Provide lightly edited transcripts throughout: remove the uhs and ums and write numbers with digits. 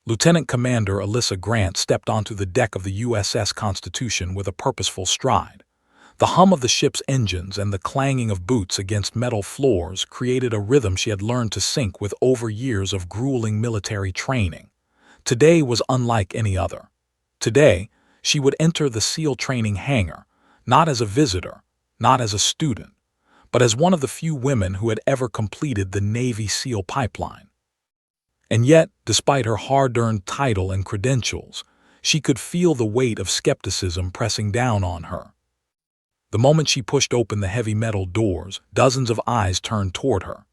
Lieutenant Commander Alyssa Grant stepped onto the deck of the USS Constitution with a purposeful stride. The hum of the ship's engines and the clanging of boots against metal floors created a rhythm she had learned to sync with over years of grueling military training. Today was unlike any other. Today, she would enter the SEAL training hangar, not as a visitor, not as a student, but as one of the few women who had ever completed the Navy SEAL pipeline. And yet, despite her hard-earned title and credentials, she could feel the weight of skepticism pressing down on her. The moment she pushed open the heavy metal doors, dozens of eyes turned toward her.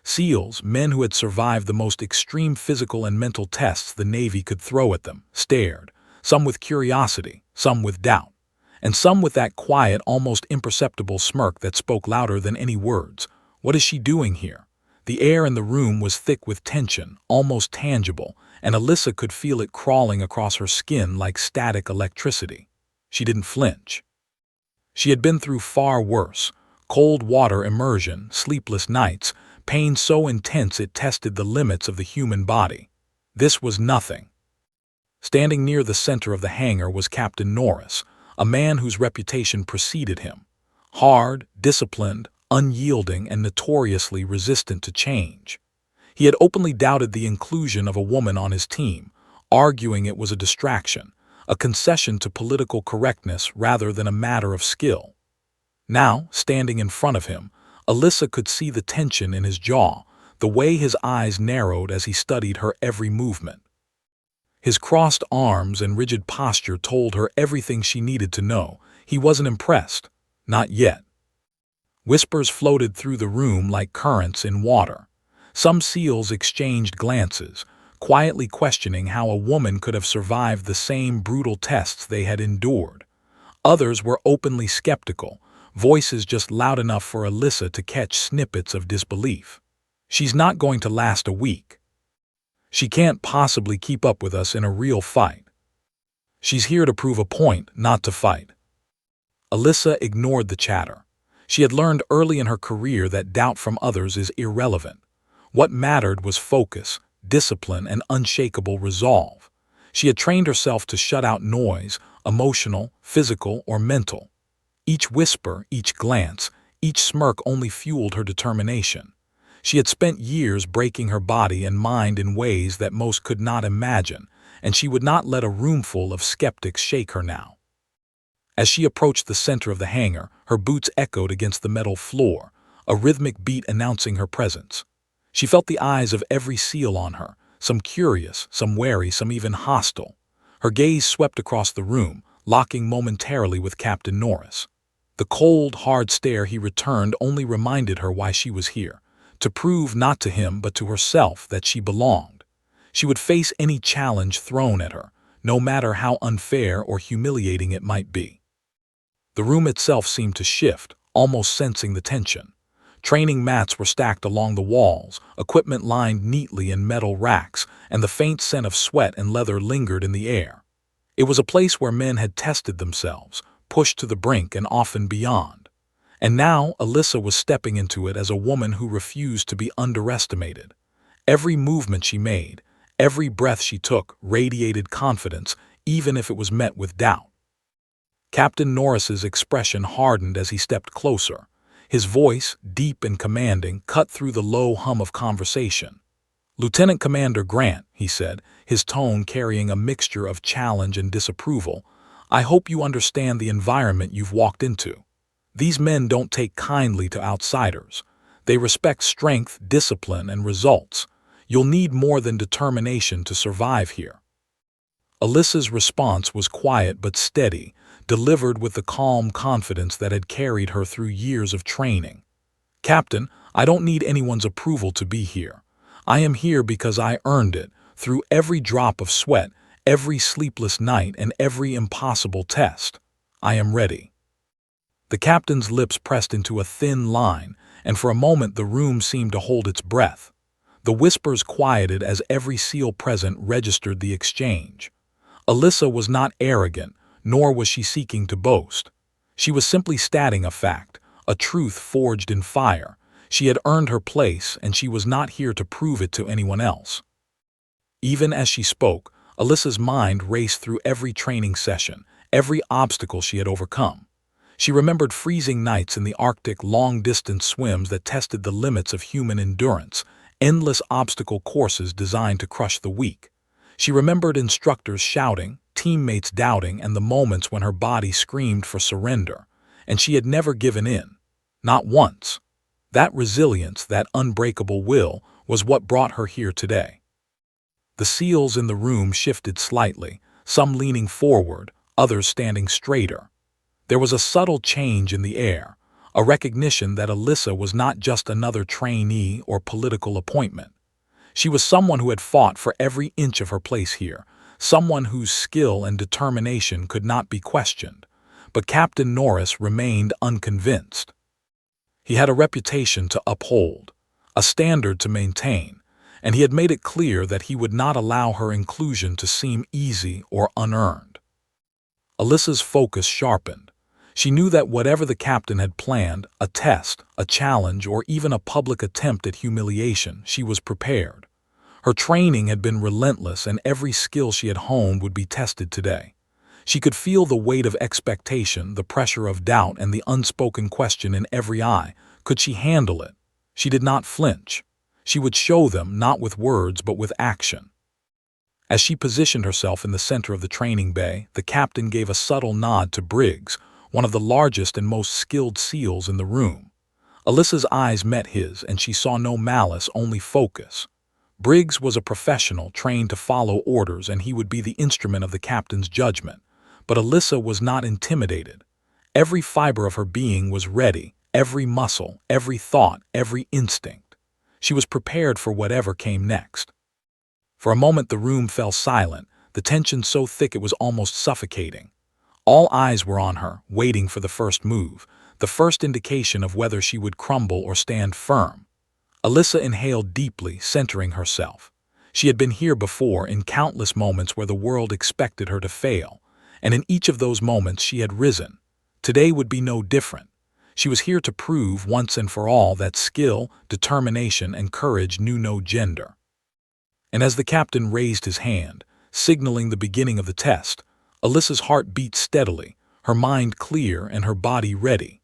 SEALs, men who had survived the most extreme physical and mental tests the Navy could throw at them, stared, some with curiosity, some with doubt, and some with that quiet, almost imperceptible smirk that spoke louder than any words. What is she doing here? The air in the room was thick with tension, almost tangible, and Alyssa could feel it crawling across her skin like static electricity. She didn't flinch. She had been through far worse: cold water immersion, sleepless nights, pain so intense it tested the limits of the human body. This was nothing. Standing near the center of the hangar was Captain Norris, a man whose reputation preceded him. Hard, disciplined, unyielding, and notoriously resistant to change. He had openly doubted the inclusion of a woman on his team, arguing it was a distraction, a concession to political correctness rather than a matter of skill. Now, standing in front of him, Alyssa could see the tension in his jaw, the way his eyes narrowed as he studied her every movement. His crossed arms and rigid posture told her everything she needed to know. He wasn't impressed. Not yet. Whispers floated through the room like currents in water. Some SEALs exchanged glances, quietly questioning how a woman could have survived the same brutal tests they had endured. Others were openly skeptical, voices just loud enough for Alyssa to catch snippets of disbelief. She's not going to last a week. She can't possibly keep up with us in a real fight. She's here to prove a point, not to fight. Alyssa ignored the chatter. She had learned early in her career that doubt from others is irrelevant. What mattered was focus, discipline, and unshakable resolve. She had trained herself to shut out noise, emotional, physical, or mental. Each whisper, each glance, each smirk only fueled her determination. She had spent years breaking her body and mind in ways that most could not imagine, and she would not let a roomful of skeptics shake her now. As she approached the center of the hangar, her boots echoed against the metal floor, a rhythmic beat announcing her presence. She felt the eyes of every SEAL on her, some curious, some wary, some even hostile. Her gaze swept across the room, locking momentarily with Captain Norris. The cold, hard stare he returned only reminded her why she was here, to prove not to him but to herself that she belonged. She would face any challenge thrown at her, no matter how unfair or humiliating it might be. The room itself seemed to shift, almost sensing the tension. Training mats were stacked along the walls, equipment lined neatly in metal racks, and the faint scent of sweat and leather lingered in the air. It was a place where men had tested themselves, pushed to the brink and often beyond. And now Alyssa was stepping into it as a woman who refused to be underestimated. Every movement she made, every breath she took radiated confidence, even if it was met with doubt. Captain Norris's expression hardened as he stepped closer. His voice, deep and commanding, cut through the low hum of conversation. "Lieutenant Commander Grant," he said, his tone carrying a mixture of challenge and disapproval, "I hope you understand the environment you've walked into. These men don't take kindly to outsiders. They respect strength, discipline, and results. You'll need more than determination to survive here." Alyssa's response was quiet but steady, delivered with the calm confidence that had carried her through years of training. "Captain, I don't need anyone's approval to be here. I am here because I earned it, through every drop of sweat, every sleepless night, and every impossible test. I am ready." The captain's lips pressed into a thin line, and for a moment the room seemed to hold its breath. The whispers quieted as every SEAL present registered the exchange. Alyssa was not arrogant, nor was she seeking to boast. She was simply stating a fact, a truth forged in fire. She had earned her place, and she was not here to prove it to anyone else. Even as she spoke, Alyssa's mind raced through every training session, every obstacle she had overcome. She remembered freezing nights in the Arctic, long-distance swims that tested the limits of human endurance, endless obstacle courses designed to crush the weak. She remembered instructors shouting, teammates doubting, and the moments when her body screamed for surrender. And she had never given in. Not once. That resilience, that unbreakable will, was what brought her here today. The seals in the room shifted slightly, some leaning forward, others standing straighter. There was a subtle change in the air, a recognition that Alyssa was not just another trainee or political appointment. She was someone who had fought for every inch of her place here, someone whose skill and determination could not be questioned. But Captain Norris remained unconvinced. He had a reputation to uphold, a standard to maintain, and he had made it clear that he would not allow her inclusion to seem easy or unearned. Alyssa's focus sharpened. She knew that whatever the captain had planned, a test, a challenge, or even a public attempt at humiliation, she was prepared. Her training had been relentless, and every skill she had honed would be tested today. She could feel the weight of expectation, the pressure of doubt, and the unspoken question in every eye. Could she handle it? She did not flinch. She would show them, not with words, but with action. As she positioned herself in the center of the training bay, the captain gave a subtle nod to Briggs, one of the largest and most skilled SEALs in the room. Alyssa's eyes met his, and she saw no malice, only focus. Briggs was a professional trained to follow orders, and he would be the instrument of the captain's judgment. But Alyssa was not intimidated. Every fiber of her being was ready, every muscle, every thought, every instinct. She was prepared for whatever came next. For a moment the room fell silent, the tension so thick it was almost suffocating. All eyes were on her, waiting for the first move, the first indication of whether she would crumble or stand firm. Alyssa inhaled deeply, centering herself. She had been here before, in countless moments where the world expected her to fail, and in each of those moments she had risen. Today would be no different. She was here to prove once and for all that skill, determination, and courage knew no gender. And as the captain raised his hand, signaling the beginning of the test, Alyssa's heart beat steadily, her mind clear and her body ready.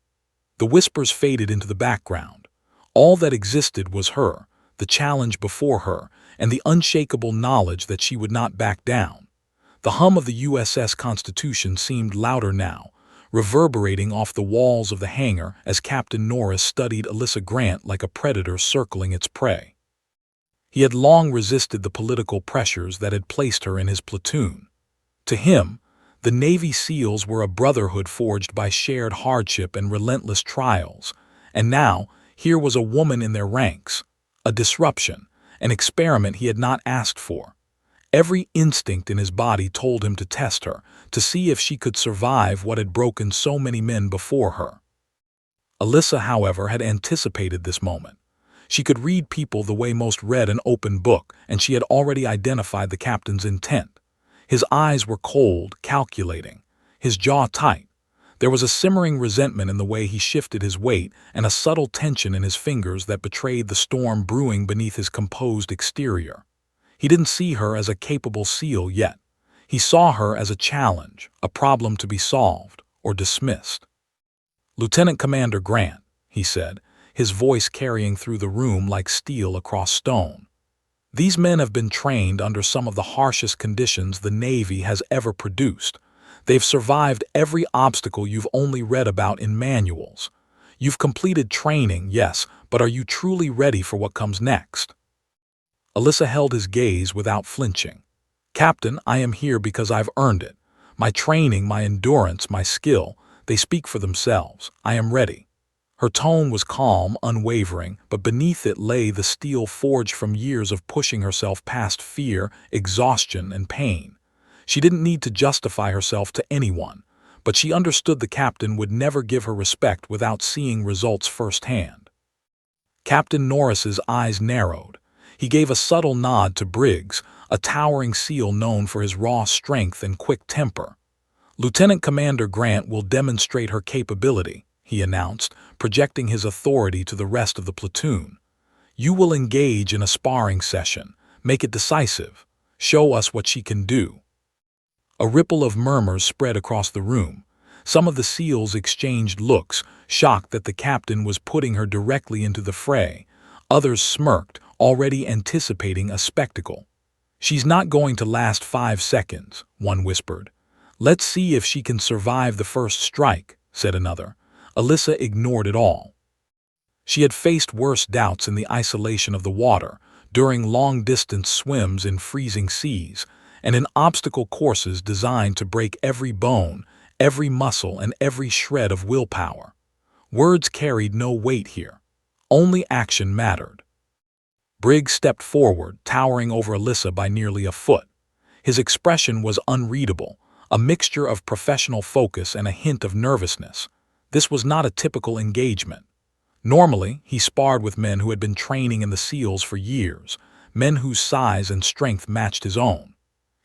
The whispers faded into the background. All that existed was her, the challenge before her, and the unshakable knowledge that she would not back down. The hum of the USS Constitution seemed louder now, reverberating off the walls of the hangar as Captain Norris studied Alyssa Grant like a predator circling its prey. He had long resisted the political pressures that had placed her in his platoon. To him, the Navy SEALs were a brotherhood forged by shared hardship and relentless trials, and now here was a woman in their ranks, a disruption, an experiment he had not asked for. Every instinct in his body told him to test her, to see if she could survive what had broken so many men before her. Alyssa, however, had anticipated this moment. She could read people the way most read an open book, and she had already identified the captain's intent. His eyes were cold, calculating, his jaw tight. There was a simmering resentment in the way he shifted his weight and a subtle tension in his fingers that betrayed the storm brewing beneath his composed exterior. He didn't see her as a capable SEAL yet. He saw her as a challenge, a problem to be solved or dismissed. "Lieutenant Commander Grant," he said, his voice carrying through the room like steel across stone. "These men have been trained under some of the harshest conditions the Navy has ever produced. They've survived every obstacle you've only read about in manuals. You've completed training, yes, but are you truly ready for what comes next?" Alyssa held his gaze without flinching. "Captain, I am here because I've earned it. My training, my endurance, my skill, they speak for themselves. I am ready." Her tone was calm, unwavering, but beneath it lay the steel forged from years of pushing herself past fear, exhaustion, and pain. She didn't need to justify herself to anyone, but she understood the captain would never give her respect without seeing results firsthand. Captain Norris's eyes narrowed. He gave a subtle nod to Briggs, a towering SEAL known for his raw strength and quick temper. "Lieutenant Commander Grant will demonstrate her capability," he announced, projecting his authority to the rest of the platoon. "You will engage in a sparring session. Make it decisive. Show us what she can do." A ripple of murmurs spread across the room. Some of the SEALs exchanged looks, shocked that the captain was putting her directly into the fray. Others smirked, already anticipating a spectacle. "She's not going to last 5 seconds," one whispered. "Let's see if she can survive the first strike," said another. Alyssa ignored it all. She had faced worse doubts in the isolation of the water, during long-distance swims in freezing seas, and in obstacle courses designed to break every bone, every muscle, and every shred of willpower. Words carried no weight here. Only action mattered. Briggs stepped forward, towering over Alyssa by nearly a foot. His expression was unreadable, a mixture of professional focus and a hint of nervousness. This was not a typical engagement. Normally, he sparred with men who had been training in the SEALs for years, men whose size and strength matched his own.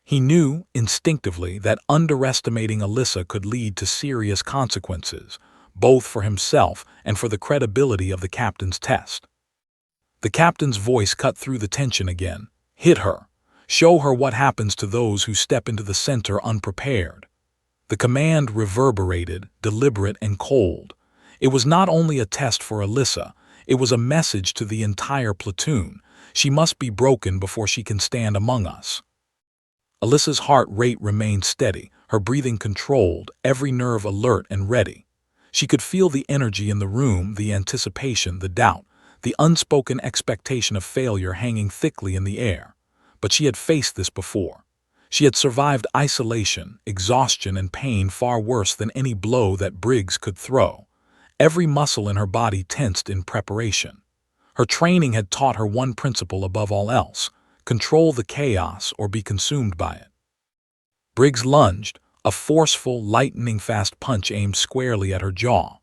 He knew, instinctively, that underestimating Alyssa could lead to serious consequences, both for himself and for the credibility of the captain's test. The captain's voice cut through the tension again. "Hit her. Show her what happens to those who step into the center unprepared." The command reverberated, deliberate and cold. It was not only a test for Alyssa, it was a message to the entire platoon. She must be broken before she can stand among us. Alyssa's heart rate remained steady, her breathing controlled, every nerve alert and ready. She could feel the energy in the room, the anticipation, the doubt, the unspoken expectation of failure hanging thickly in the air. But she had faced this before. She had survived isolation, exhaustion, and pain far worse than any blow that Briggs could throw. Every muscle in her body tensed in preparation. Her training had taught her one principle above all else: control the chaos or be consumed by it. Briggs lunged, a forceful, lightning-fast punch aimed squarely at her jaw.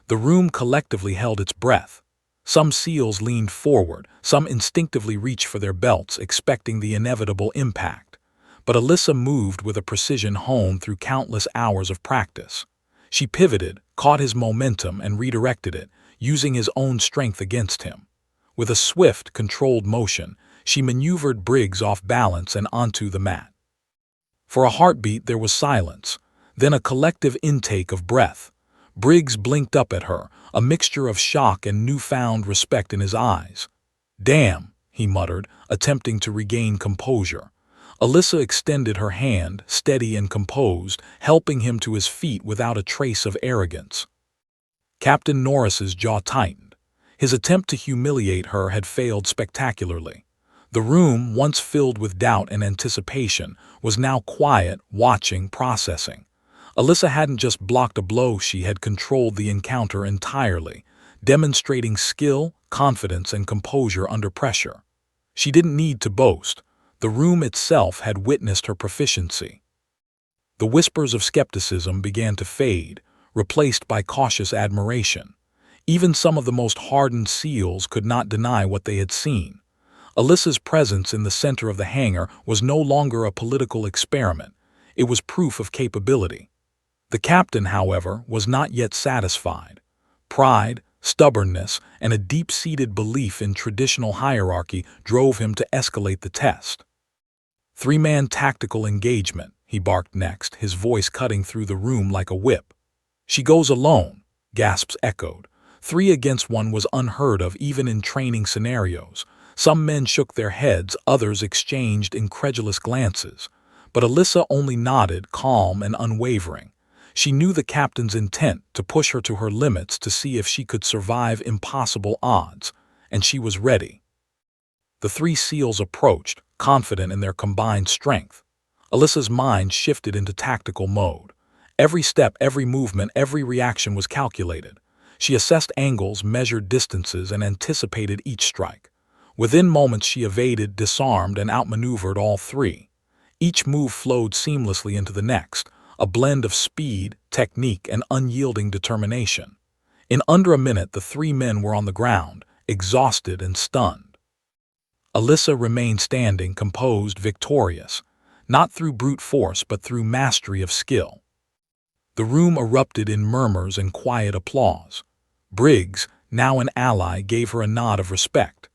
The room collectively held its breath. Some SEALs leaned forward, some instinctively reached for their belts, expecting the inevitable impact. But Alyssa moved with a precision honed through countless hours of practice. She pivoted, caught his momentum, and redirected it, using his own strength against him. With a swift, controlled motion, she maneuvered Briggs off balance and onto the mat. For a heartbeat there was silence, then a collective intake of breath. Briggs blinked up at her, a mixture of shock and newfound respect in his eyes. "Damn," he muttered, attempting to regain composure. Alyssa extended her hand, steady and composed, helping him to his feet without a trace of arrogance. Captain Norris's jaw tightened. His attempt to humiliate her had failed spectacularly. The room, once filled with doubt and anticipation, was now quiet, watching, processing. Alyssa hadn't just blocked a blow, she had controlled the encounter entirely, demonstrating skill, confidence, and composure under pressure. She didn't need to boast. The room itself had witnessed her proficiency. The whispers of skepticism began to fade, replaced by cautious admiration. Even some of the most hardened SEALs could not deny what they had seen. Alyssa's presence in the center of the hangar was no longer a political experiment. It was proof of capability. The captain, however, was not yet satisfied. Pride, stubbornness, and a deep-seated belief in traditional hierarchy drove him to escalate the test. "Three-man tactical engagement," he barked next, his voice cutting through the room like a whip. "She goes alone," gasps echoed. 3 against 1 was unheard of even in training scenarios. Some men shook their heads, others exchanged incredulous glances. But Alyssa only nodded, calm and unwavering. She knew the captain's intent, to push her to her limits to see if she could survive impossible odds, and she was ready. The 3 SEALs approached, confident in their combined strength. Alyssa's mind shifted into tactical mode. Every step, every movement, every reaction was calculated. She assessed angles, measured distances, and anticipated each strike. Within moments she evaded, disarmed, and outmaneuvered all 3. Each move flowed seamlessly into the next, a blend of speed, technique, and unyielding determination. In under a minute the 3 men were on the ground, exhausted and stunned. Alyssa remained standing, composed, victorious, not through brute force but through mastery of skill. The room erupted in murmurs and quiet applause. Briggs, now an ally, gave her a nod of respect.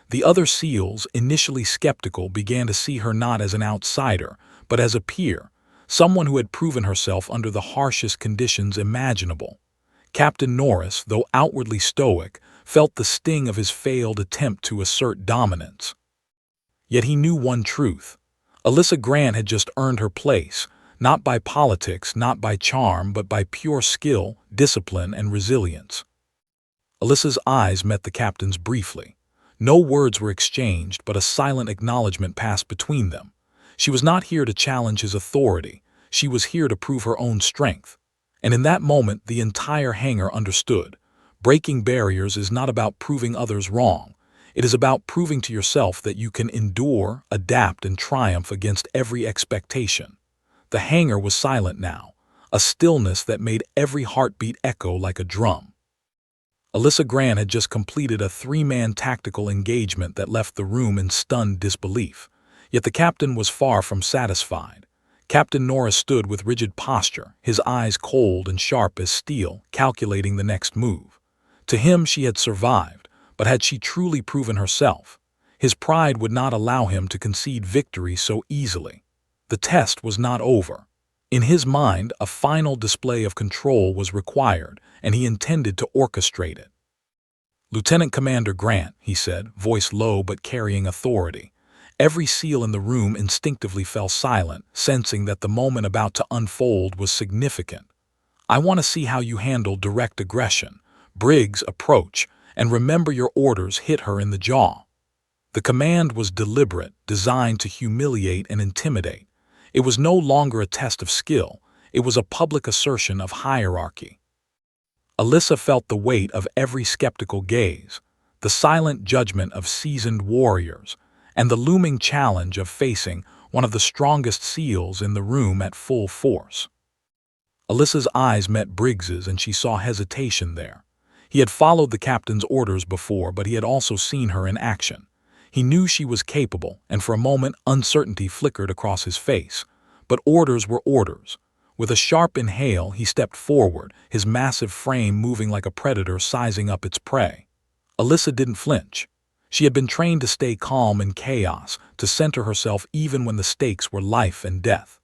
The other SEALs, initially skeptical, began to see her not as an outsider, but as a peer, someone who had proven herself under the harshest conditions imaginable. Captain Norris, though outwardly stoic, felt the sting of his failed attempt to assert dominance. Yet he knew one truth. Alyssa Grant had just earned her place, not by politics, not by charm, but by pure skill, discipline, and resilience. Alyssa's eyes met the captain's briefly. No words were exchanged, but a silent acknowledgement passed between them. She was not here to challenge his authority. She was here to prove her own strength. And in that moment, the entire hangar understood. Breaking barriers is not about proving others wrong. It is about proving to yourself that you can endure, adapt, and triumph against every expectation. The hangar was silent now, a stillness that made every heartbeat echo like a drum. Alyssa Grant had just completed a three-man tactical engagement that left the room in stunned disbelief. Yet the captain was far from satisfied. Captain Norris stood with rigid posture, his eyes cold and sharp as steel, calculating the next move. To him, she had survived, but had she truly proven herself? His pride would not allow him to concede victory so easily. The test was not over. In his mind, a final display of control was required, and he intended to orchestrate it. "Lieutenant Commander Grant," he said, voice low but carrying authority. Every SEAL in the room instinctively fell silent, sensing that the moment about to unfold was significant. "I want to see how you handle direct aggression. Briggs, approach, and remember your orders hit her in the jaw." The command was deliberate, designed to humiliate and intimidate. It was no longer a test of skill. It was a public assertion of hierarchy. Alyssa felt the weight of every skeptical gaze, the silent judgment of seasoned warriors, and the looming challenge of facing one of the strongest SEALs in the room at full force. Alyssa's eyes met Briggs's, and she saw hesitation there. He had followed the captain's orders before, but he had also seen her in action. He knew she was capable, and for a moment uncertainty flickered across his face. But orders were orders. With a sharp inhale, he stepped forward, his massive frame moving like a predator sizing up its prey. Alyssa didn't flinch. She had been trained to stay calm in chaos, to center herself even when the stakes were life and death.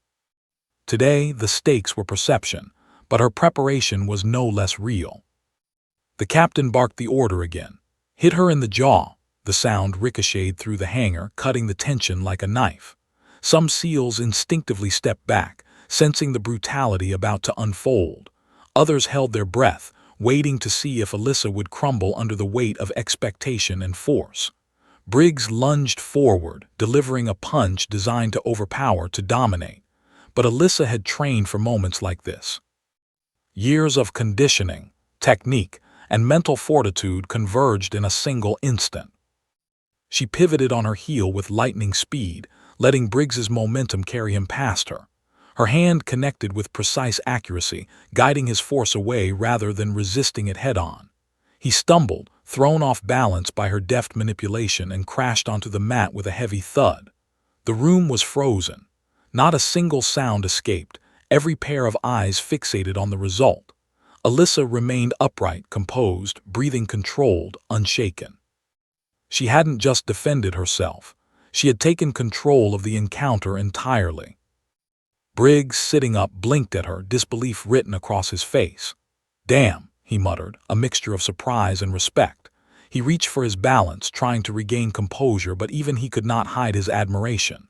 Today, the stakes were perception, but her preparation was no less real. The captain barked the order again. "Hit her in the jaw." The sound ricocheted through the hangar, cutting the tension like a knife. Some SEALs instinctively stepped back, sensing the brutality about to unfold. Others held their breath, waiting to see if Alyssa would crumble under the weight of expectation and force. Briggs lunged forward, delivering a punch designed to overpower, to dominate. But Alyssa had trained for moments like this. Years of conditioning, technique, and mental fortitude converged in a single instant. She pivoted on her heel with lightning speed, letting Briggs's momentum carry him past her. Her hand connected with precise accuracy, guiding his force away rather than resisting it head-on. He stumbled, thrown off balance by her deft manipulation, and crashed onto the mat with a heavy thud. The room was frozen. Not a single sound escaped, every pair of eyes fixated on the result. Alyssa remained upright, composed, breathing controlled, unshaken. She hadn't just defended herself. She had taken control of the encounter entirely. Briggs, sitting up, blinked at her, disbelief written across his face. "Damn," he muttered, a mixture of surprise and respect. He reached for his balance, trying to regain composure, but even he could not hide his admiration.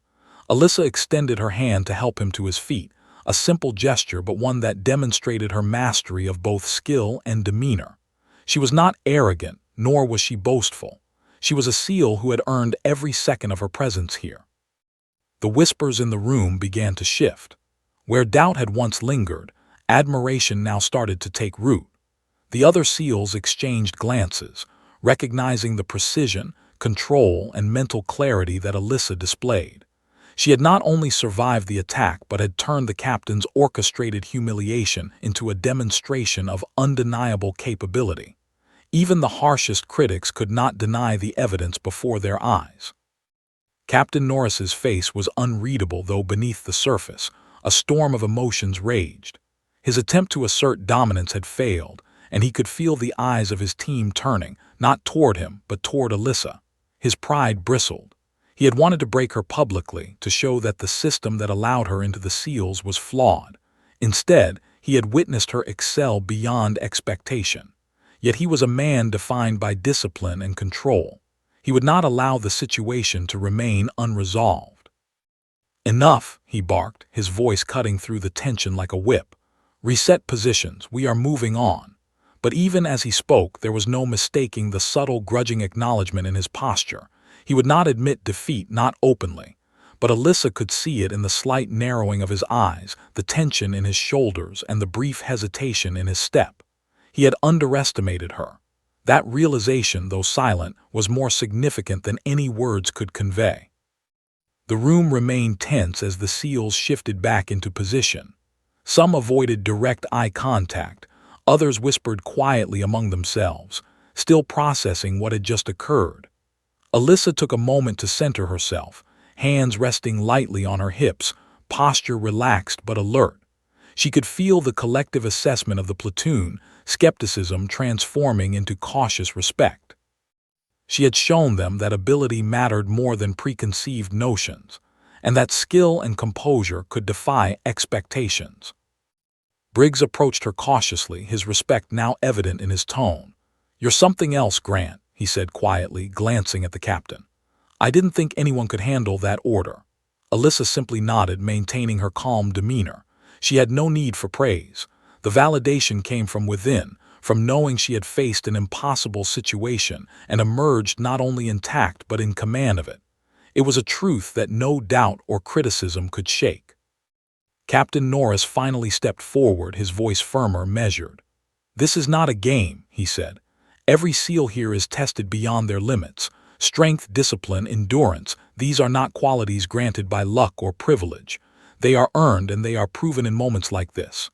Alyssa extended her hand to help him to his feet, a simple gesture but one that demonstrated her mastery of both skill and demeanor. She was not arrogant, nor was she boastful. She was a SEAL who had earned every second of her presence here. The whispers in the room began to shift. Where doubt had once lingered, admiration now started to take root. The other SEALs exchanged glances, recognizing the precision, control, and mental clarity that Alyssa displayed. She had not only survived the attack but had turned the captain's orchestrated humiliation into a demonstration of undeniable capability. Even the harshest critics could not deny the evidence before their eyes. Captain Norris's face was unreadable, though beneath the surface, a storm of emotions raged. His attempt to assert dominance had failed, and he could feel the eyes of his team turning, not toward him, but toward Alyssa. His pride bristled. He had wanted to break her publicly to show that the system that allowed her into the SEALs was flawed. Instead, he had witnessed her excel beyond expectation. Yet he was a man defined by discipline and control. He would not allow the situation to remain unresolved. "Enough," he barked, his voice cutting through the tension like a whip. "Reset positions, we are moving on." But even as he spoke, there was no mistaking the subtle, grudging acknowledgement in his posture. He would not admit defeat, not openly. But Alyssa could see it in the slight narrowing of his eyes, the tension in his shoulders, and the brief hesitation in his step. He had underestimated her. That realization, though silent, was more significant than any words could convey. The room remained tense as the SEALs shifted back into position. Some avoided direct eye contact, others whispered quietly among themselves, still processing what had just occurred. Alyssa took a moment to center herself, hands resting lightly on her hips, posture relaxed but alert. She could feel the collective assessment of the platoon, skepticism transforming into cautious respect. She had shown them that ability mattered more than preconceived notions, and that skill and composure could defy expectations. Briggs approached her cautiously, his respect now evident in his tone. "You're something else, Grant," he said quietly, glancing at the captain. "I didn't think anyone could handle that order." Alyssa simply nodded, maintaining her calm demeanor. She had no need for praise. The validation came from within, from knowing she had faced an impossible situation and emerged not only intact but in command of it. It was a truth that no doubt or criticism could shake. Captain Norris finally stepped forward, his voice firmer, measured. "This is not a game," he said. "Every SEAL here is tested beyond their limits. Strength, discipline, endurance, these are not qualities granted by luck or privilege. They are earned, and they are proven in moments like this."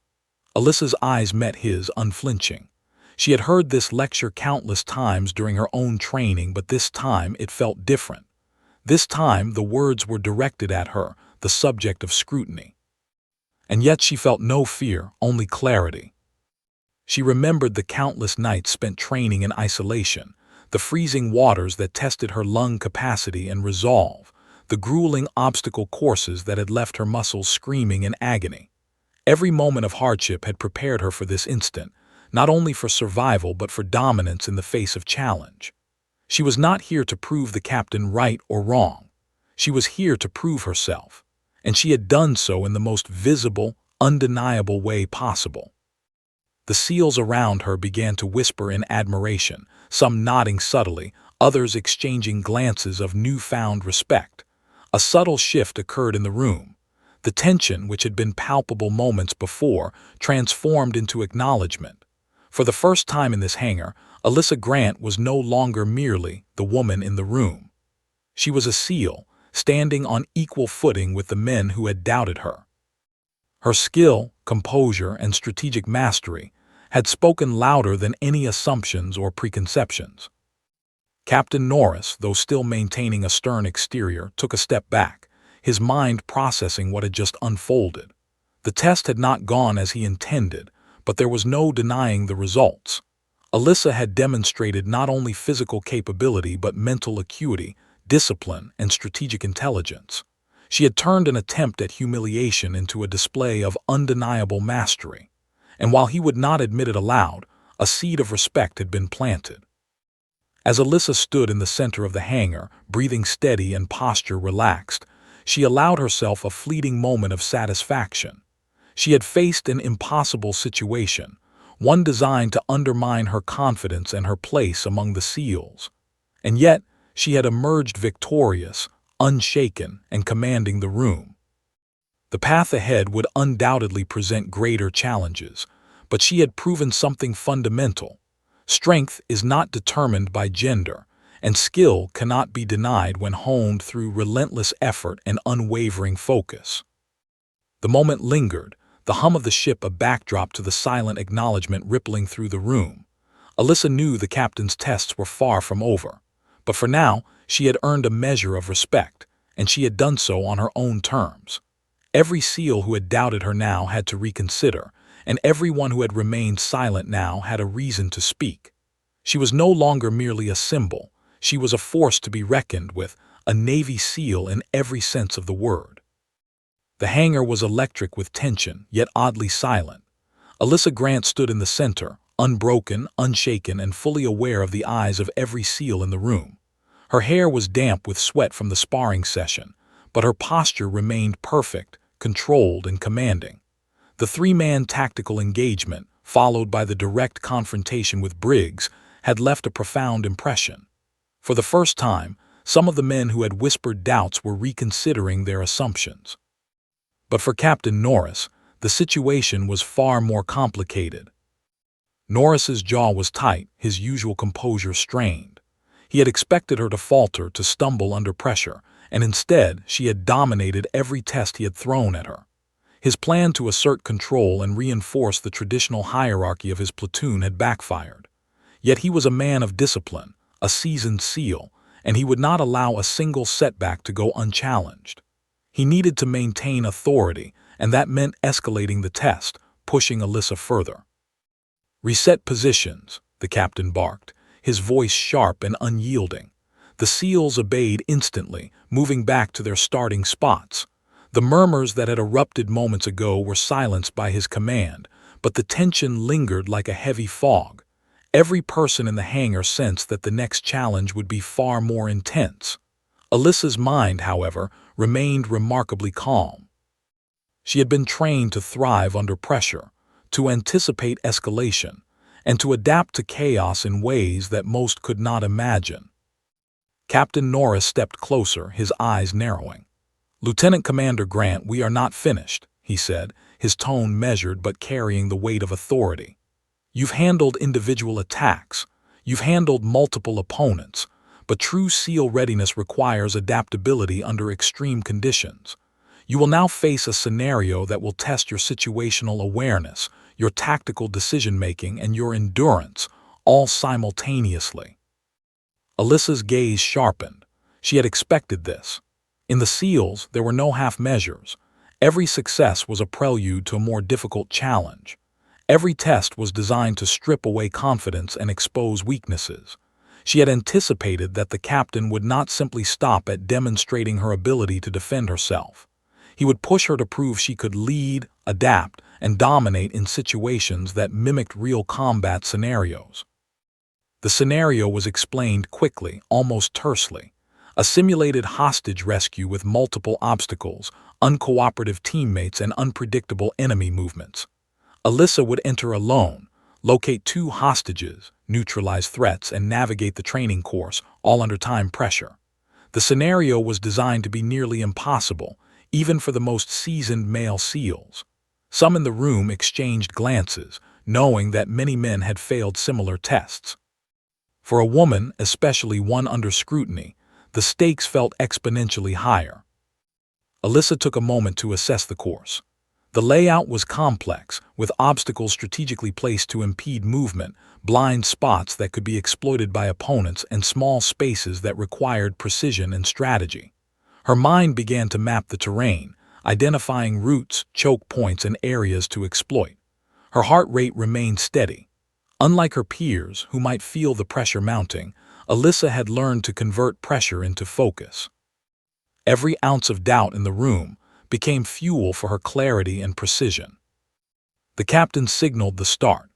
Alyssa's eyes met his, unflinching. She had heard this lecture countless times during her own training, but this time it felt different. This time the words were directed at her, the subject of scrutiny. And yet she felt no fear, only clarity. She remembered the countless nights spent training in isolation, the freezing waters that tested her lung capacity and resolve, the grueling obstacle courses that had left her muscles screaming in agony. Every moment of hardship had prepared her for this instant, not only for survival but for dominance in the face of challenge. She was not here to prove the captain right or wrong. She was here to prove herself, and she had done so in the most visible, undeniable way possible. The SEALs around her began to whisper in admiration, some nodding subtly, others exchanging glances of newfound respect. A subtle shift occurred in the room. The tension, which had been palpable moments before, transformed into acknowledgement. For the first time in this hangar, Alyssa Grant was no longer merely the woman in the room. She was a SEAL, standing on equal footing with the men who had doubted her. Her skill, composure, and strategic mastery had spoken louder than any assumptions or preconceptions. Captain Norris, though still maintaining a stern exterior, took a step back, his mind processing what had just unfolded. The test had not gone as he intended, but there was no denying the results. Alyssa had demonstrated not only physical capability but mental acuity, discipline, and strategic intelligence. She had turned an attempt at humiliation into a display of undeniable mastery. And while he would not admit it aloud, a seed of respect had been planted. As Alyssa stood in the center of the hangar, breathing steady and posture relaxed, she allowed herself a fleeting moment of satisfaction. She had faced an impossible situation, one designed to undermine her confidence and her place among the SEALs. And yet, she had emerged victorious, unshaken, and commanding the room. The path ahead would undoubtedly present greater challenges, but she had proven something fundamental. Strength is not determined by gender, and skill cannot be denied when honed through relentless effort and unwavering focus. The moment lingered, the hum of the ship a backdrop to the silent acknowledgement rippling through the room. Alyssa knew the captain's tests were far from over, but for now she had earned a measure of respect, and she had done so on her own terms. Every SEAL who had doubted her now had to reconsider, and everyone who had remained silent now had a reason to speak. She was no longer merely a symbol, She was a force to be reckoned with, a Navy SEAL in every sense of the word. The hangar was electric with tension, yet oddly silent. Alyssa Grant stood in the center, unbroken, unshaken, and fully aware of the eyes of every SEAL in the room. Her hair was damp with sweat from the sparring session, but her posture remained perfect, controlled, and commanding. The three-man tactical engagement, followed by the direct confrontation with Briggs, had left a profound impression. For the first time, some of the men who had whispered doubts were reconsidering their assumptions. But for Captain Norris, the situation was far more complicated. Norris's jaw was tight, his usual composure strained. He had expected her to falter, to stumble under pressure, and instead she had dominated every test he had thrown at her. His plan to assert control and reinforce the traditional hierarchy of his platoon had backfired. Yet he was a man of discipline, a seasoned SEAL, and he would not allow a single setback to go unchallenged. He needed to maintain authority, and that meant escalating the test, pushing Alyssa further. "Reset positions," the captain barked, his voice sharp and unyielding. The SEALs obeyed instantly, moving back to their starting spots. The murmurs that had erupted moments ago were silenced by his command, but the tension lingered like a heavy fog. Every person in the hangar sensed that the next challenge would be far more intense. Alyssa's mind, however, remained remarkably calm. She had been trained to thrive under pressure, to anticipate escalation, and to adapt to chaos in ways that most could not imagine. Captain Norris stepped closer, his eyes narrowing. "Lieutenant Commander Grant, we are not finished," he said, his tone measured but carrying the weight of authority. "You've handled individual attacks, you've handled multiple opponents, but true SEAL readiness requires adaptability under extreme conditions. You will now face a scenario that will test your situational awareness, your tactical decision-making, and your endurance, all simultaneously." Alyssa's gaze sharpened. She had expected this. In the SEALs, there were no half measures. Every success was a prelude to a more difficult challenge. Every test was designed to strip away confidence and expose weaknesses. She had anticipated that the captain would not simply stop at demonstrating her ability to defend herself. He would push her to prove she could lead, adapt, and dominate in situations that mimicked real combat scenarios. The scenario was explained quickly, almost tersely. A simulated hostage rescue with multiple obstacles, uncooperative teammates, and unpredictable enemy movements. Alyssa would enter alone, locate two hostages, neutralize threats, and navigate the training course, all under time pressure. The scenario was designed to be nearly impossible, even for the most seasoned male SEALs. Some in the room exchanged glances, knowing that many men had failed similar tests. For a woman, especially one under scrutiny, the stakes felt exponentially higher. Alyssa took a moment to assess the course. The layout was complex, with obstacles strategically placed to impede movement, blind spots that could be exploited by opponents, and small spaces that required precision and strategy. Her mind began to map the terrain, identifying routes, choke points, and areas to exploit. Her heart rate remained steady. Unlike her peers, who might feel the pressure mounting, Alyssa had learned to convert pressure into focus. Every ounce of doubt in the room became fuel for her clarity and precision. The captain signaled the start.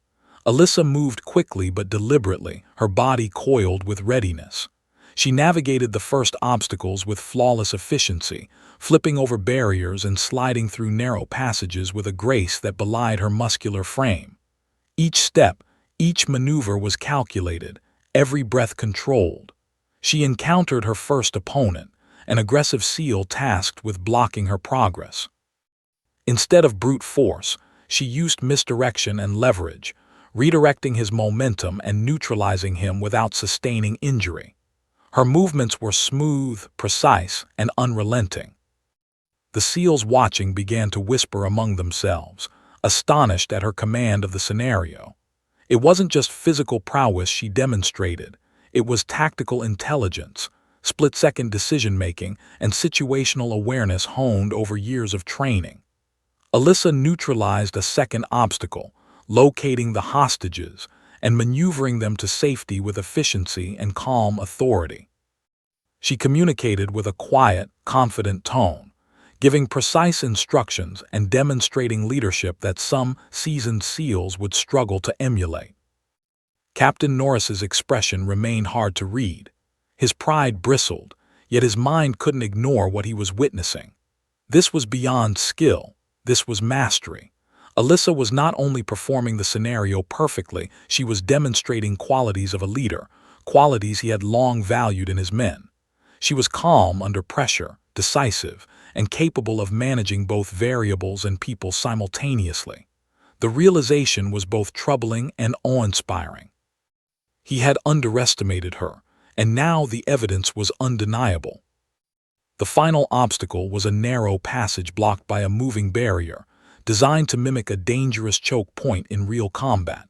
Alyssa moved quickly but deliberately, her body coiled with readiness. She navigated the first obstacles with flawless efficiency, flipping over barriers and sliding through narrow passages with a grace that belied her muscular frame. Each step, each maneuver was calculated, every breath controlled. She encountered her first opponent, an aggressive SEAL tasked with blocking her progress. Instead of brute force, she used misdirection and leverage, redirecting his momentum and neutralizing him without sustaining injury. Her movements were smooth, precise, and unrelenting. The SEALs watching began to whisper among themselves, astonished at her command of the scenario. It wasn't just physical prowess she demonstrated, it was tactical intelligence, split-second decision-making, and situational awareness honed over years of training. Alyssa neutralized a second obstacle, locating the hostages, and maneuvering them to safety with efficiency and calm authority. She communicated with a quiet, confident tone, giving precise instructions and demonstrating leadership that some seasoned SEALs would struggle to emulate. Captain Norris's expression remained hard to read. His pride bristled, yet his mind couldn't ignore what he was witnessing. This was beyond skill. This was mastery. Alyssa was not only performing the scenario perfectly, she was demonstrating qualities of a leader, qualities he had long valued in his men. She was calm under pressure, decisive, and capable of managing both variables and people simultaneously. The realization was both troubling and awe-inspiring. He had underestimated her, and now the evidence was undeniable. The final obstacle was a narrow passage blocked by a moving barrier, designed to mimic a dangerous choke point in real combat.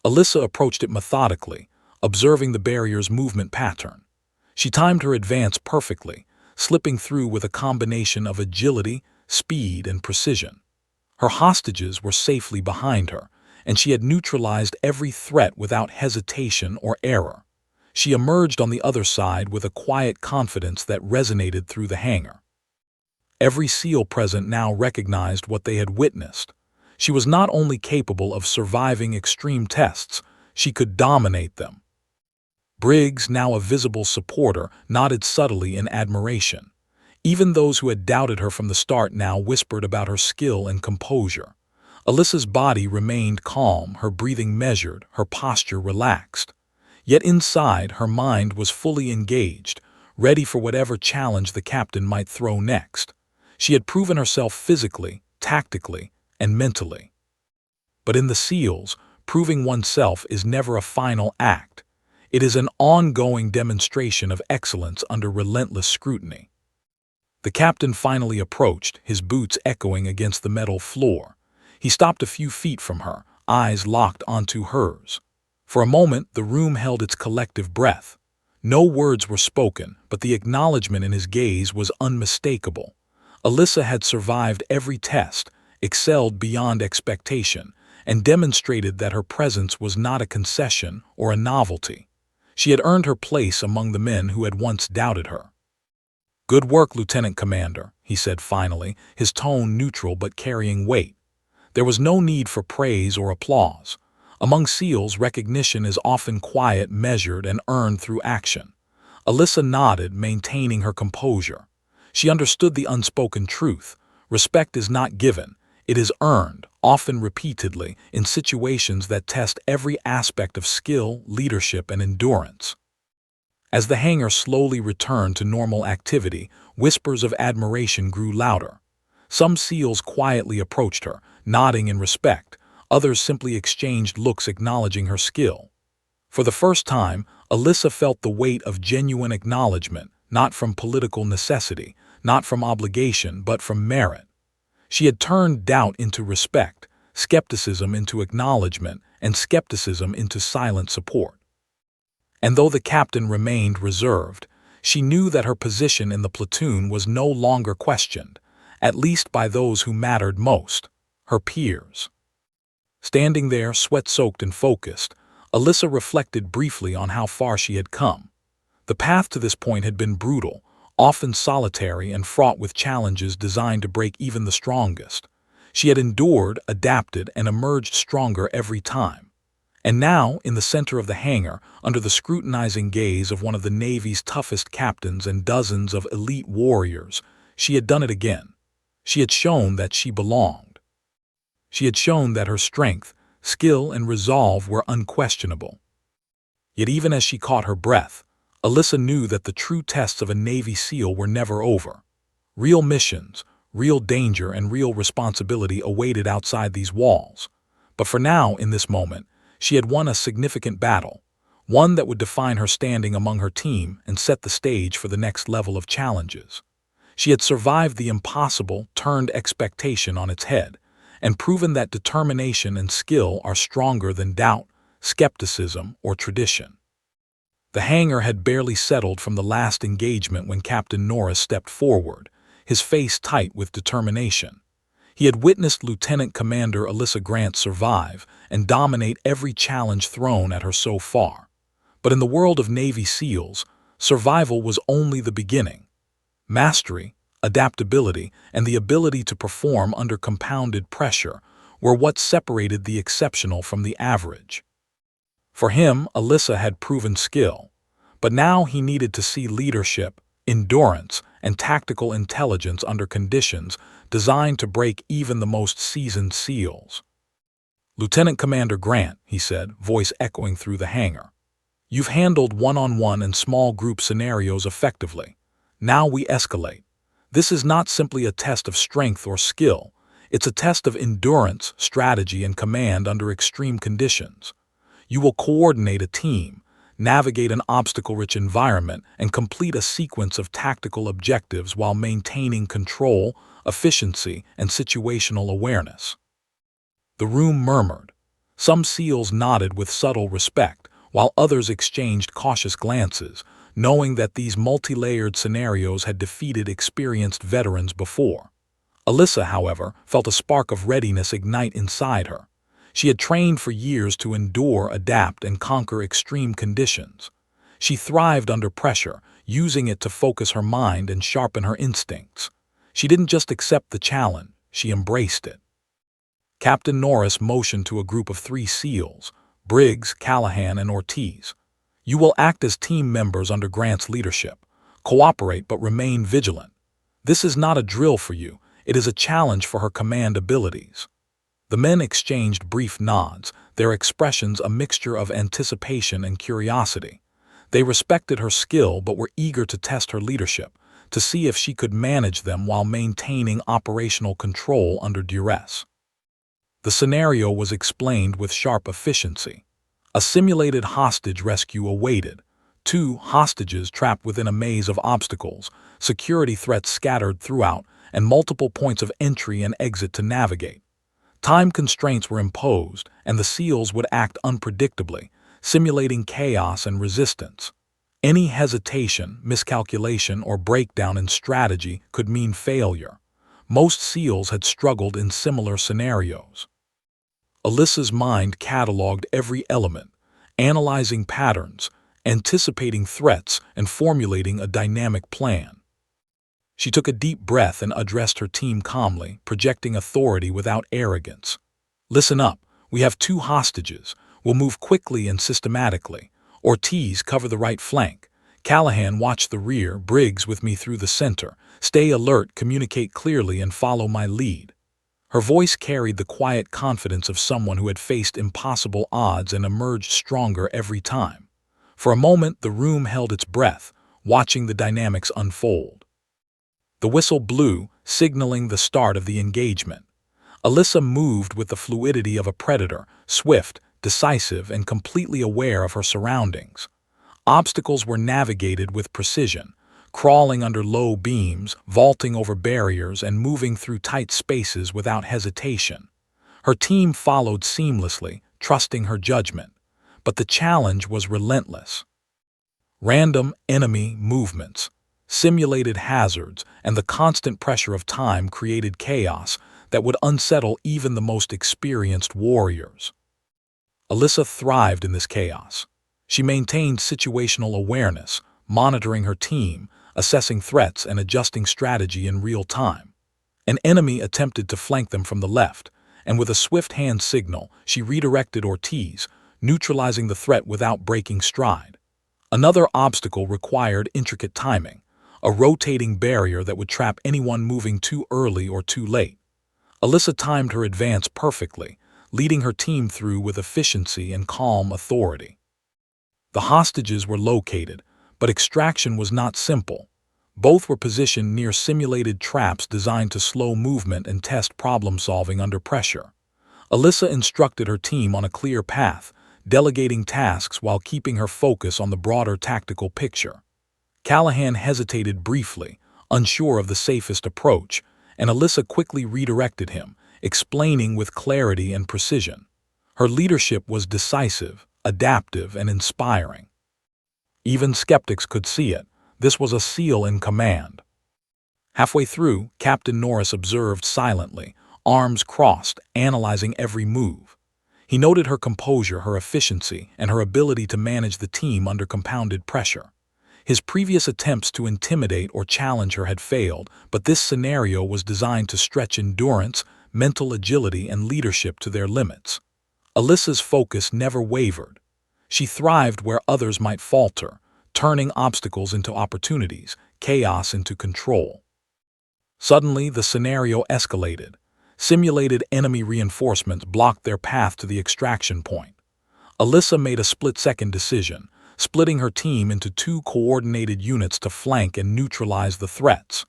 Alyssa approached it methodically, observing the barrier's movement pattern. She timed her advance perfectly, slipping through with a combination of agility, speed, and precision. Her hostages were safely behind her, and she had neutralized every threat without hesitation or error. She emerged on the other side with a quiet confidence that resonated through the hangar. Every SEAL present now recognized what they had witnessed. She was not only capable of surviving extreme tests, she could dominate them. Briggs, now a visible supporter, nodded subtly in admiration. Even those who had doubted her from the start now whispered about her skill and composure. Alyssa's body remained calm, her breathing measured, her posture relaxed. Yet inside, her mind was fully engaged, ready for whatever challenge the captain might throw next. She had proven herself physically, tactically, and mentally. But in the SEALs, proving oneself is never a final act. It is an ongoing demonstration of excellence under relentless scrutiny. The captain finally approached, his boots echoing against the metal floor. He stopped a few feet from her, eyes locked onto hers. For a moment, the room held its collective breath. No words were spoken, but the acknowledgement in his gaze was unmistakable. Alyssa had survived every test, excelled beyond expectation, and demonstrated that her presence was not a concession or a novelty. She had earned her place among the men who had once doubted her. "Good work, Lieutenant Commander," he said finally, his tone neutral but carrying weight. There was no need for praise or applause. Among SEALs, recognition is often quiet, measured, and earned through action. Alyssa nodded, maintaining her composure. She understood the unspoken truth. Respect is not given. It is earned, often repeatedly, in situations that test every aspect of skill, leadership, and endurance. As the hangar slowly returned to normal activity, whispers of admiration grew louder. Some SEALs quietly approached her, nodding in respect. Others simply exchanged looks acknowledging her skill. For the first time, Alyssa felt the weight of genuine acknowledgement, not from political necessity, not from obligation, but from merit. She had turned doubt into respect, skepticism into acknowledgement, and skepticism into silent support. And though the captain remained reserved, she knew that her position in the platoon was no longer questioned, at least by those who mattered most, her peers. Standing there, sweat-soaked and focused, Alyssa reflected briefly on how far she had come. The path to this point had been brutal, often solitary and fraught with challenges designed to break even the strongest. She had endured, adapted, and emerged stronger every time. And now, in the center of the hangar, under the scrutinizing gaze of one of the Navy's toughest captains and dozens of elite warriors, she had done it again. She had shown that she belonged. She had shown that her strength, skill, and resolve were unquestionable. Yet even as she caught her breath, Alyssa knew that the true tests of a Navy SEAL were never over. Real missions, real danger, and real responsibility awaited outside these walls. But for now, in this moment, she had won a significant battle, one that would define her standing among her team and set the stage for the next level of challenges. She had survived the impossible, turned expectation on its head, and proven that determination and skill are stronger than doubt, skepticism, or tradition. The hangar had barely settled from the last engagement when Captain Norris stepped forward, his face tight with determination. He had witnessed Lieutenant Commander Alyssa Grant survive and dominate every challenge thrown at her so far. But in the world of Navy SEALs, survival was only the beginning. Mastery, adaptability, and the ability to perform under compounded pressure were what separated the exceptional from the average. For him, Alyssa had proven skill, but now he needed to see leadership, endurance, and tactical intelligence under conditions designed to break even the most seasoned SEALs. "Lieutenant Commander Grant," he said, voice echoing through the hangar, "you've handled one-on-one and small group scenarios effectively. Now we escalate. This is not simply a test of strength or skill. It's a test of endurance, strategy, and command under extreme conditions. You will coordinate a team, navigate an obstacle-rich environment, and complete a sequence of tactical objectives while maintaining control, efficiency, and situational awareness." The room murmured. Some SEALs nodded with subtle respect, while others exchanged cautious glances, knowing that these multi-layered scenarios had defeated experienced veterans before. Alyssa, however, felt a spark of readiness ignite inside her. She had trained for years to endure, adapt, and conquer extreme conditions. She thrived under pressure, using it to focus her mind and sharpen her instincts. She didn't just accept the challenge, she embraced it. Captain Norris motioned to a group of 3 SEALs, Briggs, Callahan, and Ortiz. "You will act as team members under Grant's leadership. Cooperate but remain vigilant. This is not a drill for you, it is a challenge for her command abilities." The men exchanged brief nods, their expressions a mixture of anticipation and curiosity. They respected her skill but were eager to test her leadership, to see if she could manage them while maintaining operational control under duress. The scenario was explained with sharp efficiency. A simulated hostage rescue awaited. 2 hostages trapped within a maze of obstacles, security threats scattered throughout, and multiple points of entry and exit to navigate. Time constraints were imposed, and the SEALs would act unpredictably, simulating chaos and resistance. Any hesitation, miscalculation, or breakdown in strategy could mean failure. Most SEALs had struggled in similar scenarios. Alyssa's mind cataloged every element, analyzing patterns, anticipating threats, and formulating a dynamic plan. She took a deep breath and addressed her team calmly, projecting authority without arrogance. "Listen up, we have 2 hostages. We'll move quickly and systematically. Ortiz, cover the right flank. Callahan, watch the rear. Briggs, with me through the center. Stay alert, communicate clearly, and follow my lead." Her voice carried the quiet confidence of someone who had faced impossible odds and emerged stronger every time. For a moment, the room held its breath, watching the dynamics unfold. The whistle blew, signaling the start of the engagement. Alyssa moved with the fluidity of a predator, swift, decisive, and completely aware of her surroundings. Obstacles were navigated with precision, crawling under low beams, vaulting over barriers, and moving through tight spaces without hesitation. Her team followed seamlessly, trusting her judgment. But the challenge was relentless. Random enemy movements, simulated hazards, and the constant pressure of time created chaos that would unsettle even the most experienced warriors. Alyssa thrived in this chaos. She maintained situational awareness, monitoring her team, assessing threats, and adjusting strategy in real time. An enemy attempted to flank them from the left, and with a swift hand signal, she redirected Ortiz, neutralizing the threat without breaking stride. Another obstacle required intricate timing, a rotating barrier that would trap anyone moving too early or too late. Alyssa timed her advance perfectly, leading her team through with efficiency and calm authority. The hostages were located, but extraction was not simple. Both were positioned near simulated traps designed to slow movement and test problem-solving under pressure. Alyssa instructed her team on a clear path, delegating tasks while keeping her focus on the broader tactical picture. Callahan hesitated briefly, unsure of the safest approach, and Alyssa quickly redirected him, explaining with clarity and precision. Her leadership was decisive, adaptive, and inspiring. Even skeptics could see it. This was a SEAL in command. Halfway through, Captain Norris observed silently, arms crossed, analyzing every move. He noted her composure, her efficiency, and her ability to manage the team under compounded pressure. His previous attempts to intimidate or challenge her had failed, but this scenario was designed to stretch endurance, mental agility, and leadership to their limits. Alyssa's focus never wavered. She thrived where others might falter, turning obstacles into opportunities, chaos into control. Suddenly, the scenario escalated. Simulated enemy reinforcements blocked their path to the extraction point. Alyssa made a split-second decision, splitting her team into two coordinated units to flank and neutralize the threats.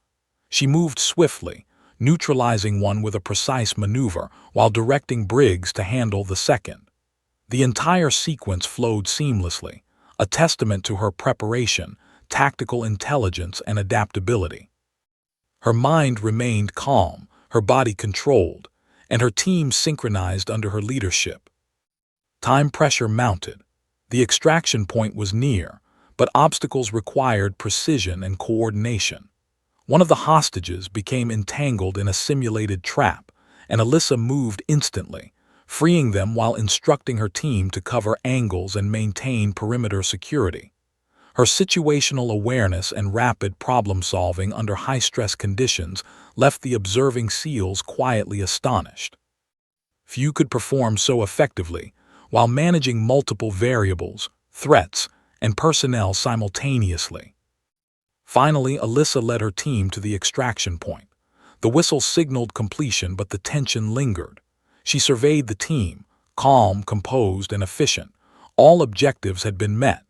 She moved swiftly, neutralizing one with a precise maneuver while directing Briggs to handle the second. The entire sequence flowed seamlessly, a testament to her preparation, tactical intelligence, and adaptability. Her mind remained calm, her body controlled, and her team synchronized under her leadership. Time pressure mounted. The extraction point was near, but obstacles required precision and coordination. One of the hostages became entangled in a simulated trap, and Alyssa moved instantly, freeing them while instructing her team to cover angles and maintain perimeter security. Her situational awareness and rapid problem-solving under high-stress conditions left the observing SEALs quietly astonished. Few could perform so effectively, while managing multiple variables, threats, and personnel simultaneously. Finally, Alyssa led her team to the extraction point. The whistle signaled completion, but the tension lingered. She surveyed the team, calm, composed, and efficient. All objectives had been met.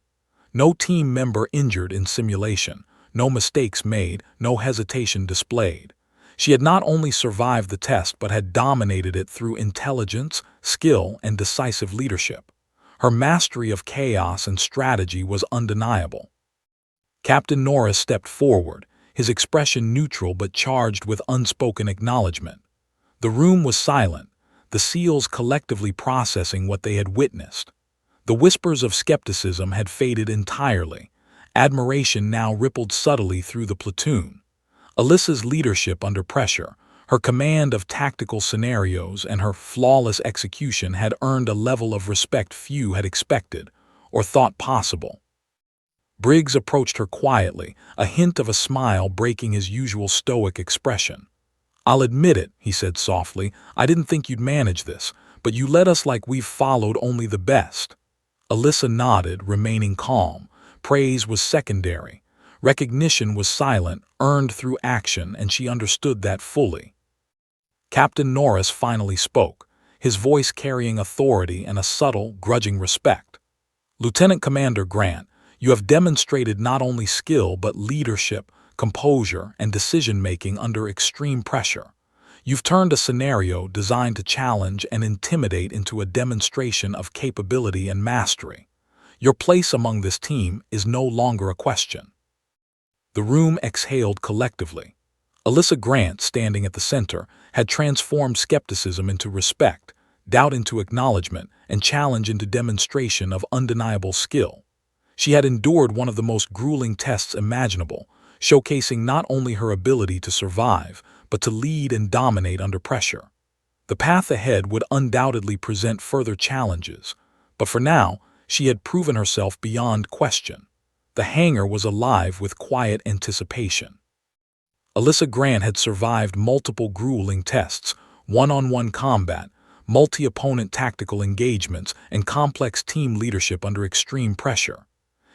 No team member injured in simulation, no mistakes made, no hesitation displayed. She had not only survived the test but had dominated it through intelligence, skill, and decisive leadership. Her mastery of chaos and strategy was undeniable. Captain Norris stepped forward, his expression neutral but charged with unspoken acknowledgement. The room was silent, the SEALs collectively processing what they had witnessed. The whispers of skepticism had faded entirely. Admiration now rippled subtly through the platoon. Alyssa's leadership under pressure, her command of tactical scenarios, and her flawless execution had earned a level of respect few had expected or thought possible. Briggs approached her quietly, a hint of a smile breaking his usual stoic expression. "I'll admit it," he said softly, "I didn't think you'd manage this, but you led us like we've followed only the best." Alyssa nodded, remaining calm. Praise was secondary. Recognition was silent, earned through action, and she understood that fully. Captain Norris finally spoke, his voice carrying authority and a subtle, grudging respect. "Lieutenant Commander Grant, you have demonstrated not only skill but leadership, composure, and decision-making under extreme pressure. You've turned a scenario designed to challenge and intimidate into a demonstration of capability and mastery. Your place among this team is no longer a question." The room exhaled collectively. Alyssa Grant, standing at the center, had transformed skepticism into respect, doubt into acknowledgement, and challenge into demonstration of undeniable skill. She had endured one of the most grueling tests imaginable, showcasing not only her ability to survive, but to lead and dominate under pressure. The path ahead would undoubtedly present further challenges, but for now, she had proven herself beyond question. The hangar was alive with quiet anticipation. Alyssa Grant had survived multiple grueling tests, one-on-one combat, multi-opponent tactical engagements, and complex team leadership under extreme pressure.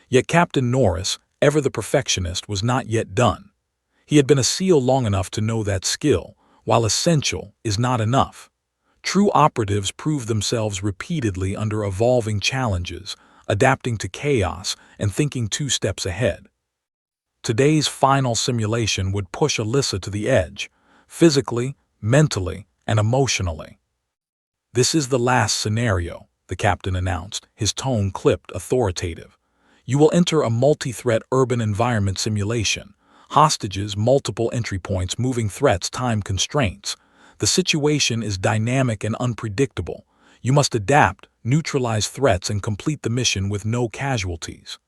Yet Captain Norris, ever the perfectionist, was not yet done. He had been a SEAL long enough to know that skill, while essential, is not enough. True operatives prove themselves repeatedly under evolving challenges, adapting to chaos and thinking 2 steps ahead. Today's final simulation would push Alyssa to the edge, physically, mentally, and emotionally. "This is the last scenario," the captain announced, his tone clipped, authoritative. "You will enter a multi-threat urban environment simulation. Hostages, multiple entry points, moving threats, time constraints. The situation is dynamic and unpredictable. You must adapt, neutralize threats, and complete the mission with no casualties."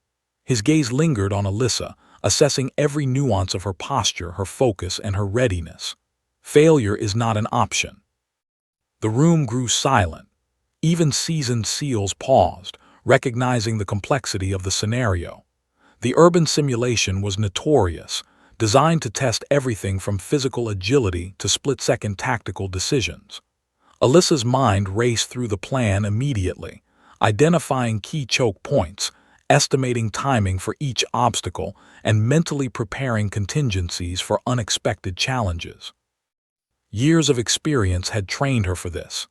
His gaze lingered on Alyssa, assessing every nuance of her posture, her focus, and her readiness. Failure is not an option. The room grew silent. Even seasoned SEALs paused, recognizing the complexity of the scenario. The urban simulation was notorious, designed to test everything from physical agility to split-second tactical decisions. Alyssa's mind raced through the plan immediately, identifying key choke points, estimating timing for each obstacle, and mentally preparing contingencies for unexpected challenges. Years of experience had trained her for this.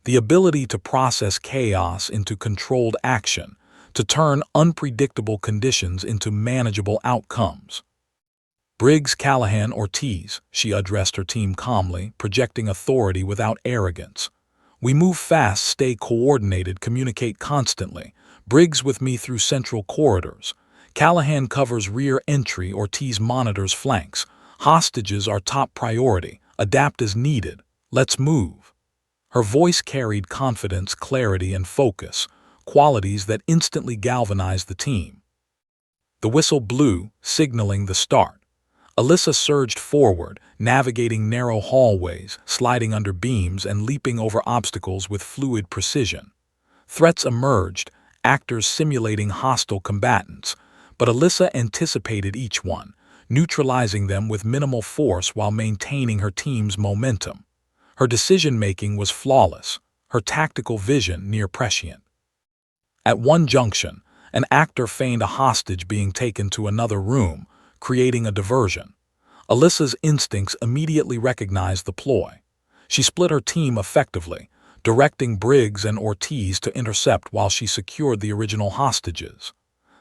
The ability to process chaos into controlled action, to turn unpredictable conditions into manageable outcomes. Briggs, Callahan, Ortiz, she addressed her team calmly, projecting authority without arrogance. We move fast, stay coordinated, communicate constantly. Briggs with me through central corridors. Callahan covers rear entry, Ortiz monitors flanks. Hostages are top priority. Adapt as needed. Let's move. Her voice carried confidence, clarity, and focus, qualities that instantly galvanized the team. The whistle blew, signaling the start. Alyssa surged forward, navigating narrow hallways, sliding under beams, and leaping over obstacles with fluid precision. Threats emerged, actors simulating hostile combatants, but Alyssa anticipated each one, neutralizing them with minimal force while maintaining her team's momentum. Her decision-making was flawless, her tactical vision near prescient. At one junction, an actor feigned a hostage being taken to another room, creating a diversion. Alyssa's instincts immediately recognized the ploy. She split her team effectively, directing Briggs and Ortiz to intercept while she secured the original hostages.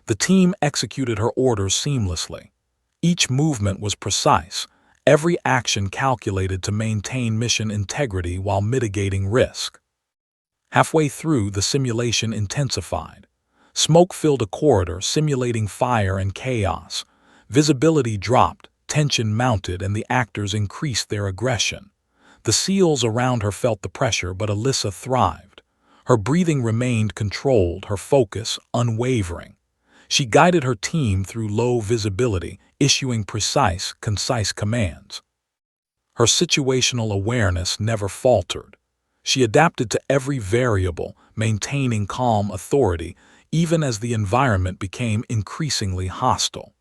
The team executed her orders seamlessly. Each movement was precise, every action calculated to maintain mission integrity while mitigating risk. Halfway through, the simulation intensified. Smoke filled a corridor, simulating fire and chaos. Visibility dropped, tension mounted, and the actors increased their aggression. The SEALs around her felt the pressure, but Alyssa thrived. Her breathing remained controlled, her focus unwavering. She guided her team through low visibility, issuing precise, concise commands. Her situational awareness never faltered. She adapted to every variable, maintaining calm authority, even as the environment became increasingly hostile.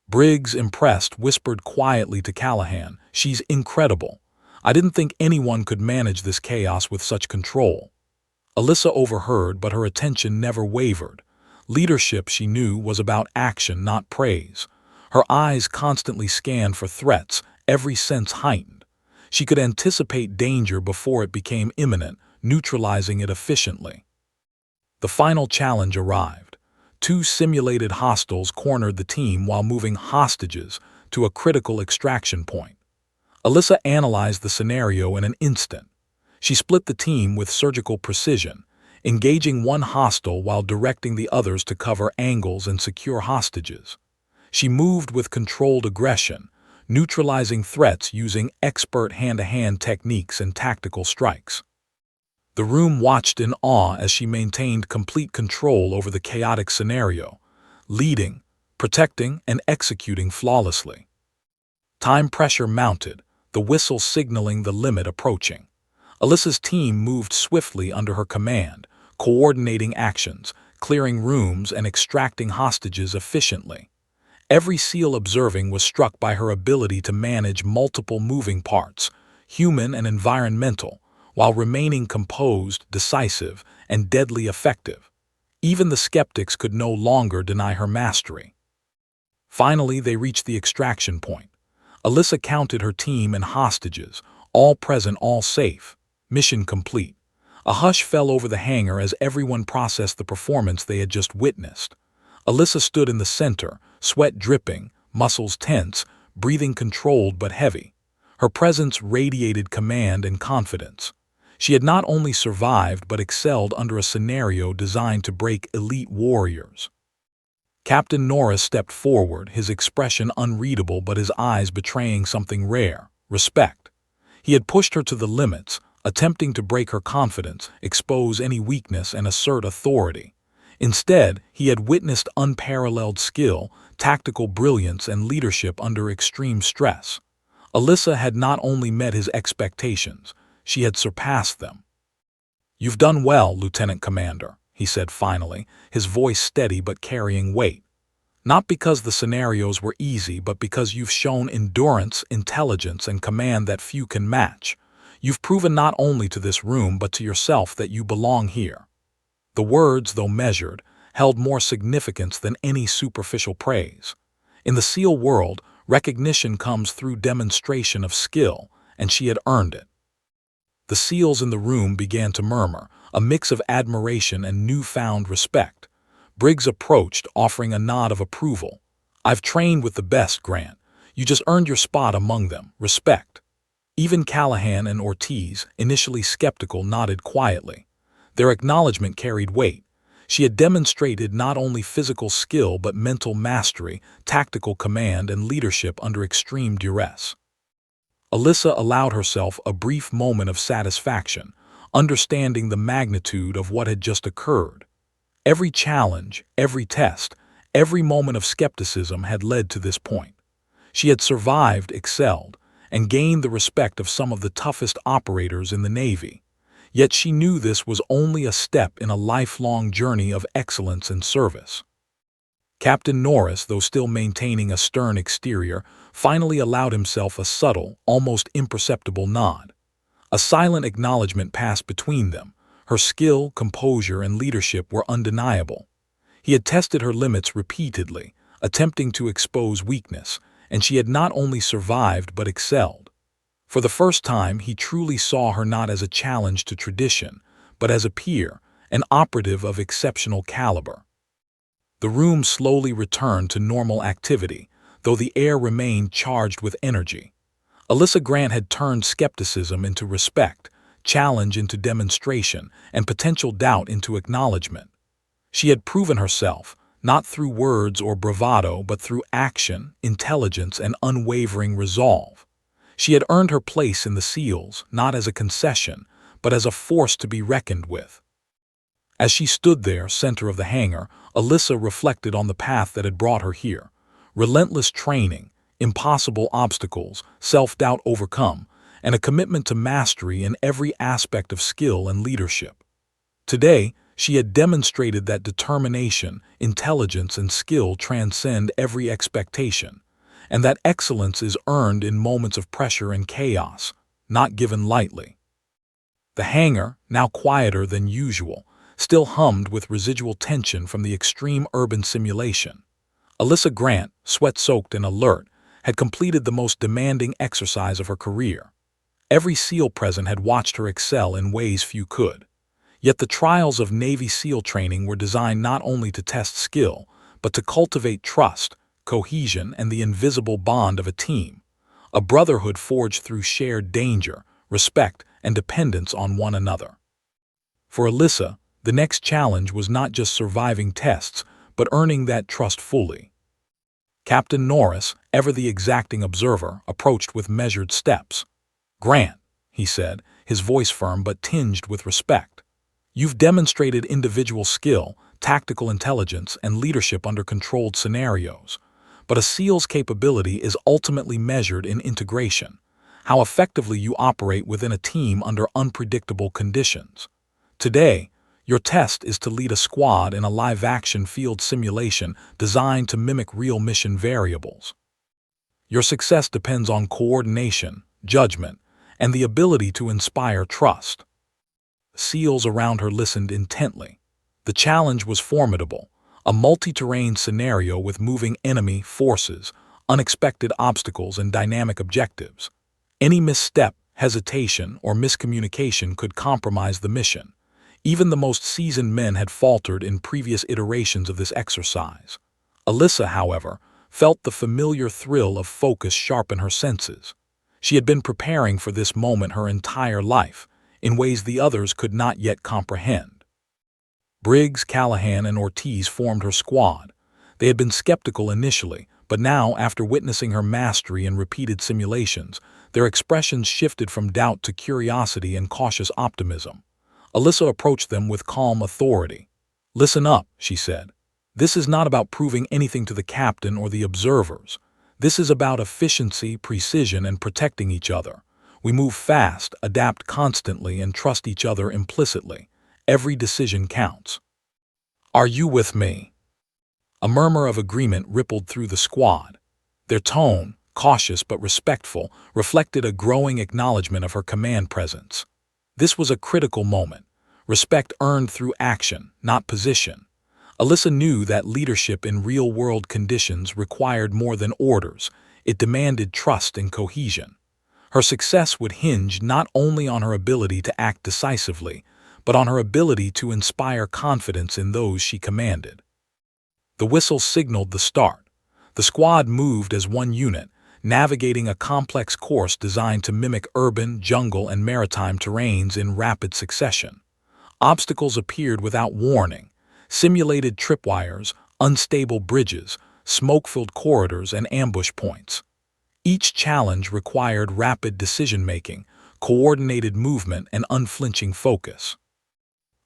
Briggs, impressed, whispered quietly to Callahan, "She's incredible. I didn't think anyone could manage this chaos with such control." Alyssa overheard, but her attention never wavered. Leadership, she knew, was about action, not praise. Her eyes constantly scanned for threats, every sense heightened. She could anticipate danger before it became imminent, neutralizing it efficiently. The final challenge arrived. Two simulated hostiles cornered the team while moving hostages to a critical extraction point. Alyssa analyzed the scenario in an instant. She split the team with surgical precision, engaging one hostile while directing the others to cover angles and secure hostages. She moved with controlled aggression, neutralizing threats using expert hand-to-hand techniques and tactical strikes. The room watched in awe as she maintained complete control over the chaotic scenario, leading, protecting, and executing flawlessly. Time pressure mounted, the whistle signaling the limit approaching. Alyssa's team moved swiftly under her command, coordinating actions, clearing rooms, and extracting hostages efficiently. Every SEAL observing was struck by her ability to manage multiple moving parts, human and environmental, while remaining composed, decisive, and deadly effective. Even the skeptics could no longer deny her mastery. Finally, they reached the extraction point. Alyssa counted her team and hostages, all present, all safe. Mission complete. A hush fell over the hangar as everyone processed the performance they had just witnessed. Alyssa stood in the center, sweat dripping, muscles tense, breathing controlled but heavy. Her presence radiated command and confidence. She had not only survived but excelled under a scenario designed to break elite warriors. Captain Norris stepped forward, his expression unreadable but his eyes betraying something rare: respect. He had pushed her to the limits, attempting to break her confidence, expose any weakness, and assert authority. Instead, he had witnessed unparalleled skill, tactical brilliance, and leadership under extreme stress. Alyssa had not only met his expectations, She had surpassed them. "You've done well, Lieutenant Commander," he said finally, his voice steady but carrying weight. "Not because the scenarios were easy, but because you've shown endurance, intelligence, and command that few can match. You've proven not only to this room but to yourself that you belong here." The words, though measured, held more significance than any superficial praise. In the SEAL world, recognition comes through demonstration of skill, and she had earned it. The SEALs in the room began to murmur, a mix of admiration and newfound respect. Briggs approached, offering a nod of approval. "I've trained with the best, Grant. You just earned your spot among them. Respect." Even Callahan and Ortiz, initially skeptical, nodded quietly. Their acknowledgement carried weight. She had demonstrated not only physical skill but mental mastery, tactical command, and leadership under extreme duress. Alyssa allowed herself a brief moment of satisfaction, understanding the magnitude of what had just occurred. Every challenge, every test, every moment of skepticism had led to this point. She had survived, excelled, and gained the respect of some of the toughest operators in the Navy. Yet she knew this was only a step in a lifelong journey of excellence and service. Captain Norris, though still maintaining a stern exterior, finally allowed himself a subtle, almost imperceptible nod. A silent acknowledgement passed between them. Her skill, composure, and leadership were undeniable. He had tested her limits repeatedly, attempting to expose weakness, and she had not only survived but excelled. For the first time, he truly saw her not as a challenge to tradition, but as a peer, an operative of exceptional caliber. The room slowly returned to normal activity, though the air remained charged with energy. Alyssa Grant had turned skepticism into respect, challenge into demonstration, and potential doubt into acknowledgement. She had proven herself, not through words or bravado, but through action, intelligence, and unwavering resolve. She had earned her place in the SEALs, not as a concession, but as a force to be reckoned with. As she stood there, center of the hangar, Alyssa reflected on the path that had brought her here. Relentless training, impossible obstacles, self-doubt overcome, and a commitment to mastery in every aspect of skill and leadership. Today, she had demonstrated that determination, intelligence, and skill transcend every expectation, and that excellence is earned in moments of pressure and chaos, not given lightly. The hangar, now quieter than usual, still hummed with residual tension from the extreme urban simulation. Alyssa Grant, sweat-soaked and alert, had completed the most demanding exercise of her career. Every SEAL present had watched her excel in ways few could. Yet the trials of Navy SEAL training were designed not only to test skill, but to cultivate trust, cohesion, and the invisible bond of a team, a brotherhood forged through shared danger, respect, and dependence on one another. For Alyssa, the next challenge was not just surviving tests, but earning that trust fully. Captain Norris, ever the exacting observer, approached with measured steps. "Grant," he said, his voice firm but tinged with respect. "You've demonstrated individual skill, tactical intelligence, and leadership under controlled scenarios. But a SEAL's capability is ultimately measured in integration, how effectively you operate within a team under unpredictable conditions. Today, your test is to lead a squad in a live-action field simulation designed to mimic real mission variables. Your success depends on coordination, judgment, and the ability to inspire trust." SEALs around her listened intently. The challenge was formidable, a multi-terrain scenario with moving enemy forces, unexpected obstacles, and dynamic objectives. Any misstep, hesitation, or miscommunication could compromise the mission. Even the most seasoned men had faltered in previous iterations of this exercise. Alyssa, however, felt the familiar thrill of focus sharpen her senses. She had been preparing for this moment her entire life, in ways the others could not yet comprehend. Briggs, Callahan, and Ortiz formed her squad. They had been skeptical initially, but now, after witnessing her mastery in repeated simulations, their expressions shifted from doubt to curiosity and cautious optimism. Alyssa approached them with calm authority. "Listen up," she said. "This is not about proving anything to the captain or the observers. This is about efficiency, precision, and protecting each other. We move fast, adapt constantly, and trust each other implicitly. Every decision counts. Are you with me? A murmur of agreement rippled through the squad. Their tone, cautious but respectful, reflected a growing acknowledgement of her command presence. This was a critical moment. Respect earned through action, not position. Alyssa knew that leadership in real-world conditions required more than orders. It demanded trust and cohesion. Her success would hinge not only on her ability to act decisively, but on her ability to inspire confidence in those she commanded. The whistle signaled the start. The squad moved as one unit, navigating a complex course designed to mimic urban, jungle, and maritime terrains in rapid succession. Obstacles appeared without warning: simulated tripwires, unstable bridges, smoke-filled corridors, and ambush points. Each challenge required rapid decision-making, coordinated movement, and unflinching focus.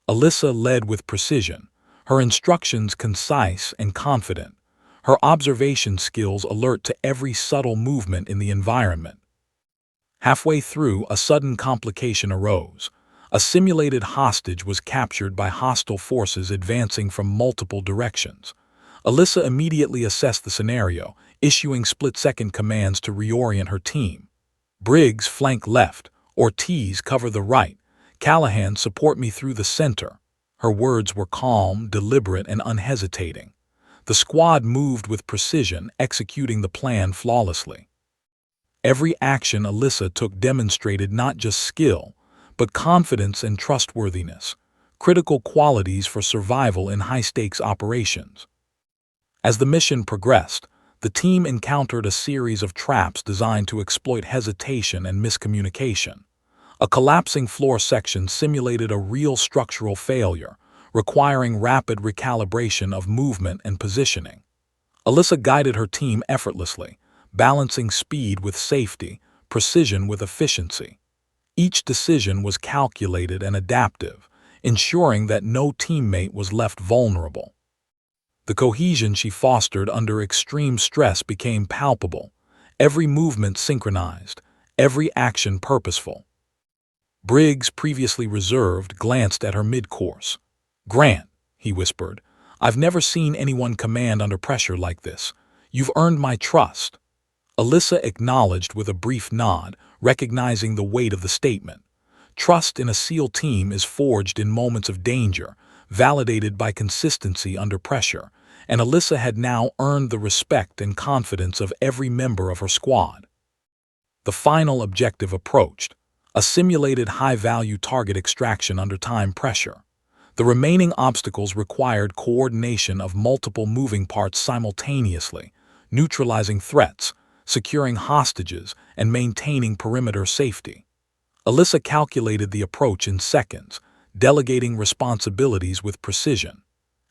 Alyssa led with precision, her instructions concise and confident, her observation skills alert to every subtle movement in the environment. Halfway through, a sudden complication arose. A simulated hostage was captured by hostile forces advancing from multiple directions. Alyssa immediately assessed the scenario, issuing split-second commands to reorient her team. Briggs, flank left. Ortiz, cover the right. Callahan, support me through the center. Her words were calm, deliberate, and unhesitating. The squad moved with precision, executing the plan flawlessly. Every action Alyssa took demonstrated not just skill, but confidence and trustworthiness, critical qualities for survival in high-stakes operations. As the mission progressed, the team encountered a series of traps designed to exploit hesitation and miscommunication. A collapsing floor section simulated a real structural failure, requiring rapid recalibration of movement and positioning. Alyssa guided her team effortlessly, balancing speed with safety, precision with efficiency. Each decision was calculated and adaptive, ensuring that no teammate was left vulnerable. The cohesion she fostered under extreme stress became palpable, every movement synchronized, every action purposeful. Briggs, previously reserved, glanced at her mid-course. "Grant," he whispered, "I've never seen anyone command under pressure like this. You've earned my trust." Alyssa acknowledged with a brief nod, recognizing the weight of the statement. Trust in a SEAL team is forged in moments of danger, validated by consistency under pressure, and Alyssa had now earned the respect and confidence of every member of her squad. The final objective approached: a simulated high-value target extraction under time pressure. The remaining obstacles required coordination of multiple moving parts simultaneously, neutralizing threats, securing hostages, and maintaining perimeter safety. Alyssa calculated the approach in seconds, delegating responsibilities with precision.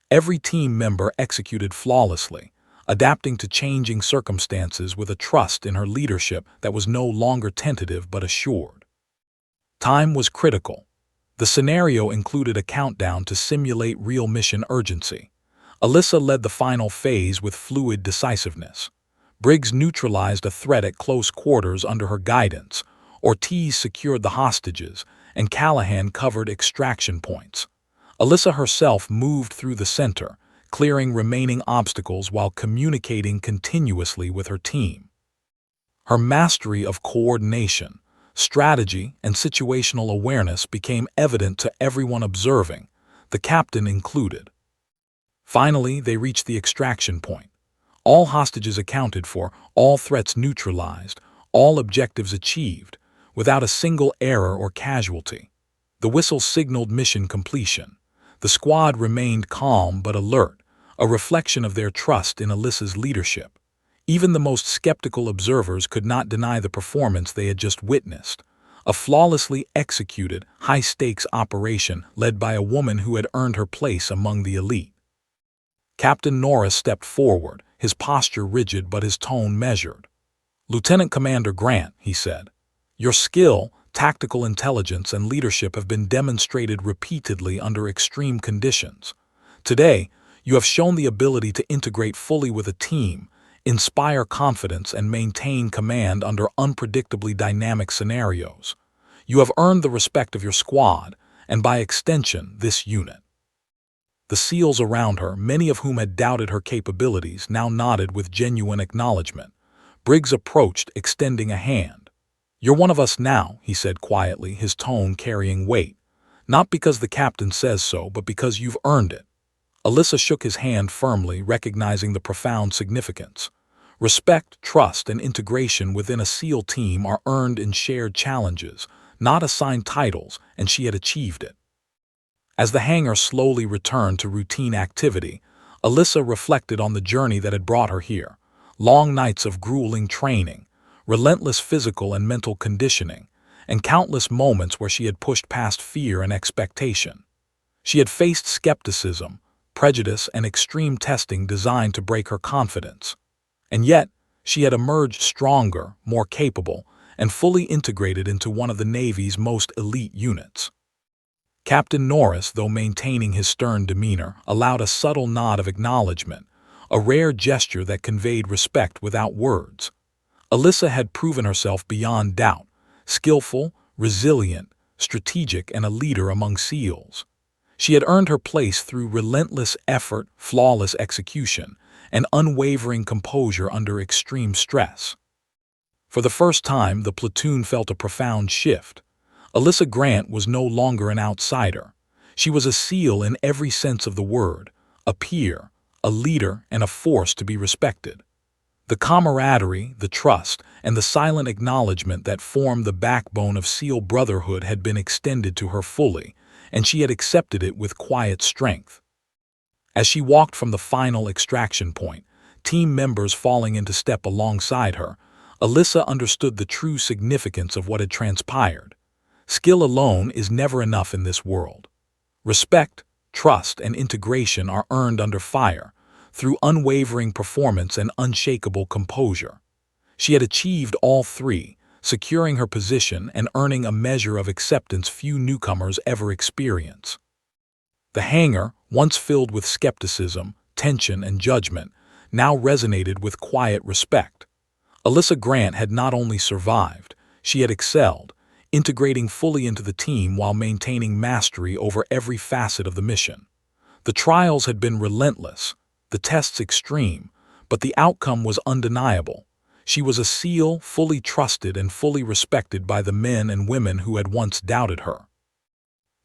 Every team member executed flawlessly, adapting to changing circumstances with a trust in her leadership that was no longer tentative but assured. Time was critical. The scenario included a countdown to simulate real mission urgency. Alyssa led the final phase with fluid decisiveness. Briggs neutralized a threat at close quarters under her guidance, Ortiz secured the hostages, and Callahan covered extraction points. Alyssa herself moved through the center, clearing remaining obstacles while communicating continuously with her team. Her mastery of coordination, strategy, and situational awareness became evident to everyone observing, the captain included. Finally, they reached the extraction point. All hostages accounted for, all threats neutralized, all objectives achieved, without a single error or casualty. The whistle signaled mission completion. The squad remained calm but alert, a reflection of their trust in Alyssa's leadership. Even the most skeptical observers could not deny the performance they had just witnessed. A flawlessly executed, high-stakes operation led by a woman who had earned her place among the elite. Captain Norris stepped forward, his posture rigid but his tone measured. "Lieutenant Commander Grant," he said, "your skill, tactical intelligence, and leadership have been demonstrated repeatedly under extreme conditions. Today, you have shown the ability to integrate fully with a team, inspire confidence, and maintain command under unpredictably dynamic scenarios. You have earned the respect of your squad, and by extension, this unit. The SEALs around her, many of whom had doubted her capabilities, now nodded with genuine acknowledgement. Briggs approached, extending a hand. "You're one of us now," he said quietly, his tone carrying weight. "Not because the captain says so, but because you've earned it." Alyssa shook his hand firmly, recognizing the profound significance. Respect, trust, and integration within a SEAL team are earned in shared challenges, not assigned titles, and she had achieved it. As the hangar slowly returned to routine activity, Alyssa reflected on the journey that had brought her here. Long nights of grueling training, relentless physical and mental conditioning, and countless moments where she had pushed past fear and expectation. She had faced skepticism, prejudice, and extreme testing designed to break her confidence. And yet, she had emerged stronger, more capable, and fully integrated into one of the Navy's most elite units. Captain Norris, though maintaining his stern demeanor, allowed a subtle nod of acknowledgement, a rare gesture that conveyed respect without words. Alyssa had proven herself beyond doubt, skillful, resilient, strategic, and a leader among SEALs. She had earned her place through relentless effort, flawless execution, and unwavering composure under extreme stress. For the first time, the platoon felt a profound shift. Alyssa Grant was no longer an outsider. She was a SEAL in every sense of the word, a peer, a leader, and a force to be respected. The camaraderie, the trust, and the silent acknowledgement that formed the backbone of SEAL brotherhood had been extended to her fully, and she had accepted it with quiet strength. As she walked from the final extraction point, team members falling into step alongside her, Alyssa understood the true significance of what had transpired. Skill alone is never enough in this world. Respect, trust, and integration are earned under fire, through unwavering performance and unshakable composure. She had achieved all three, securing her position and earning a measure of acceptance few newcomers ever experience. The hangar, once filled with skepticism, tension, and judgment, now resonated with quiet respect. Alyssa Grant had not only survived, she had excelled, integrating fully into the team while maintaining mastery over every facet of the mission. The trials had been relentless, the tests extreme, but the outcome was undeniable. She was a SEAL, fully trusted and fully respected by the men and women who had once doubted her.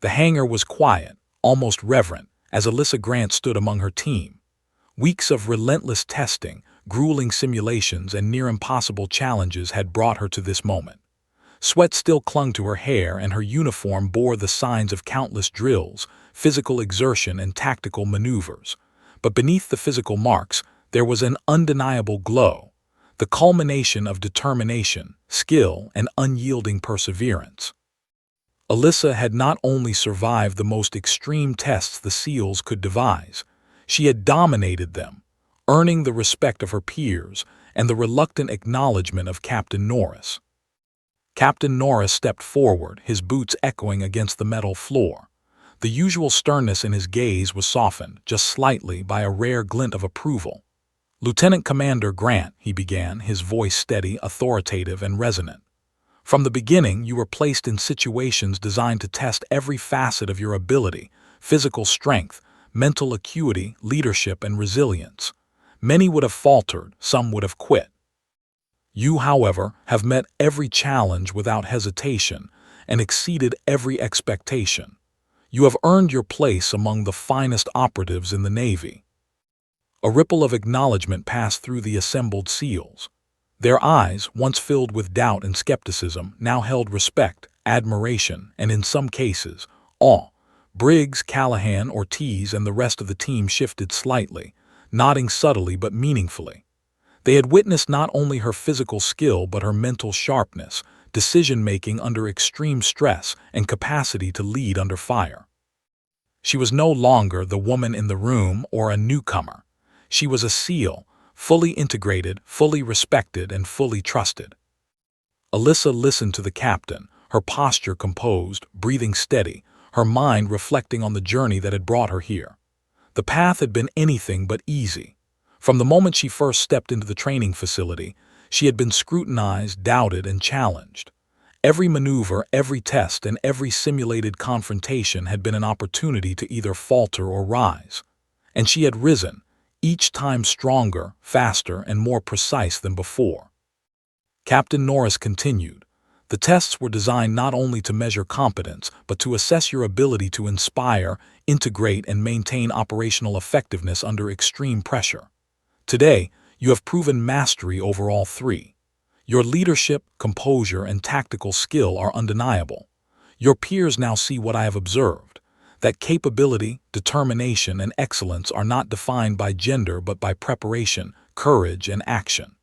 The hangar was quiet, almost reverent, as Alyssa Grant stood among her team. Weeks of relentless testing, grueling simulations, and near-impossible challenges had brought her to this moment. Sweat still clung to her hair, and her uniform bore the signs of countless drills, physical exertion, and tactical maneuvers. But beneath the physical marks, there was an undeniable glow, the culmination of determination, skill, and unyielding perseverance. Alyssa had not only survived the most extreme tests the SEALs could devise, she had dominated them, earning the respect of her peers and the reluctant acknowledgement of Captain Norris. Captain Norris stepped forward, his boots echoing against the metal floor. The usual sternness in his gaze was softened, just slightly, by a rare glint of approval. "Lieutenant Commander Grant," he began, his voice steady, authoritative, and resonant. "From the beginning, you were placed in situations designed to test every facet of your ability, physical strength, mental acuity, leadership, and resilience. Many would have faltered, some would have quit. You, however, have met every challenge without hesitation and exceeded every expectation. You have earned your place among the finest operatives in the Navy." A ripple of acknowledgement passed through the assembled SEALs. Their eyes, once filled with doubt and skepticism, now held respect, admiration, and in some cases, awe. Briggs, Callahan, Ortiz, and the rest of the team shifted slightly, nodding subtly but meaningfully. They had witnessed not only her physical skill but her mental sharpness, decision-making under extreme stress, and capacity to lead under fire. She was no longer the woman in the room or a newcomer. She was a SEAL, fully integrated, fully respected, and fully trusted. Alyssa listened to the captain, her posture composed, breathing steady, her mind reflecting on the journey that had brought her here. The path had been anything but easy. From the moment she first stepped into the training facility, she had been scrutinized, doubted, and challenged. Every maneuver, every test, and every simulated confrontation had been an opportunity to either falter or rise. And she had risen, each time stronger, faster, and more precise than before. Captain Norris continued. The tests were designed not only to measure competence, but to assess your ability to inspire, integrate, and maintain operational effectiveness under extreme pressure. Today, you have proven mastery over all three. Your leadership, composure, and tactical skill are undeniable. Your peers now see what I have observed, that capability, determination, and excellence are not defined by gender but by preparation, courage, and action.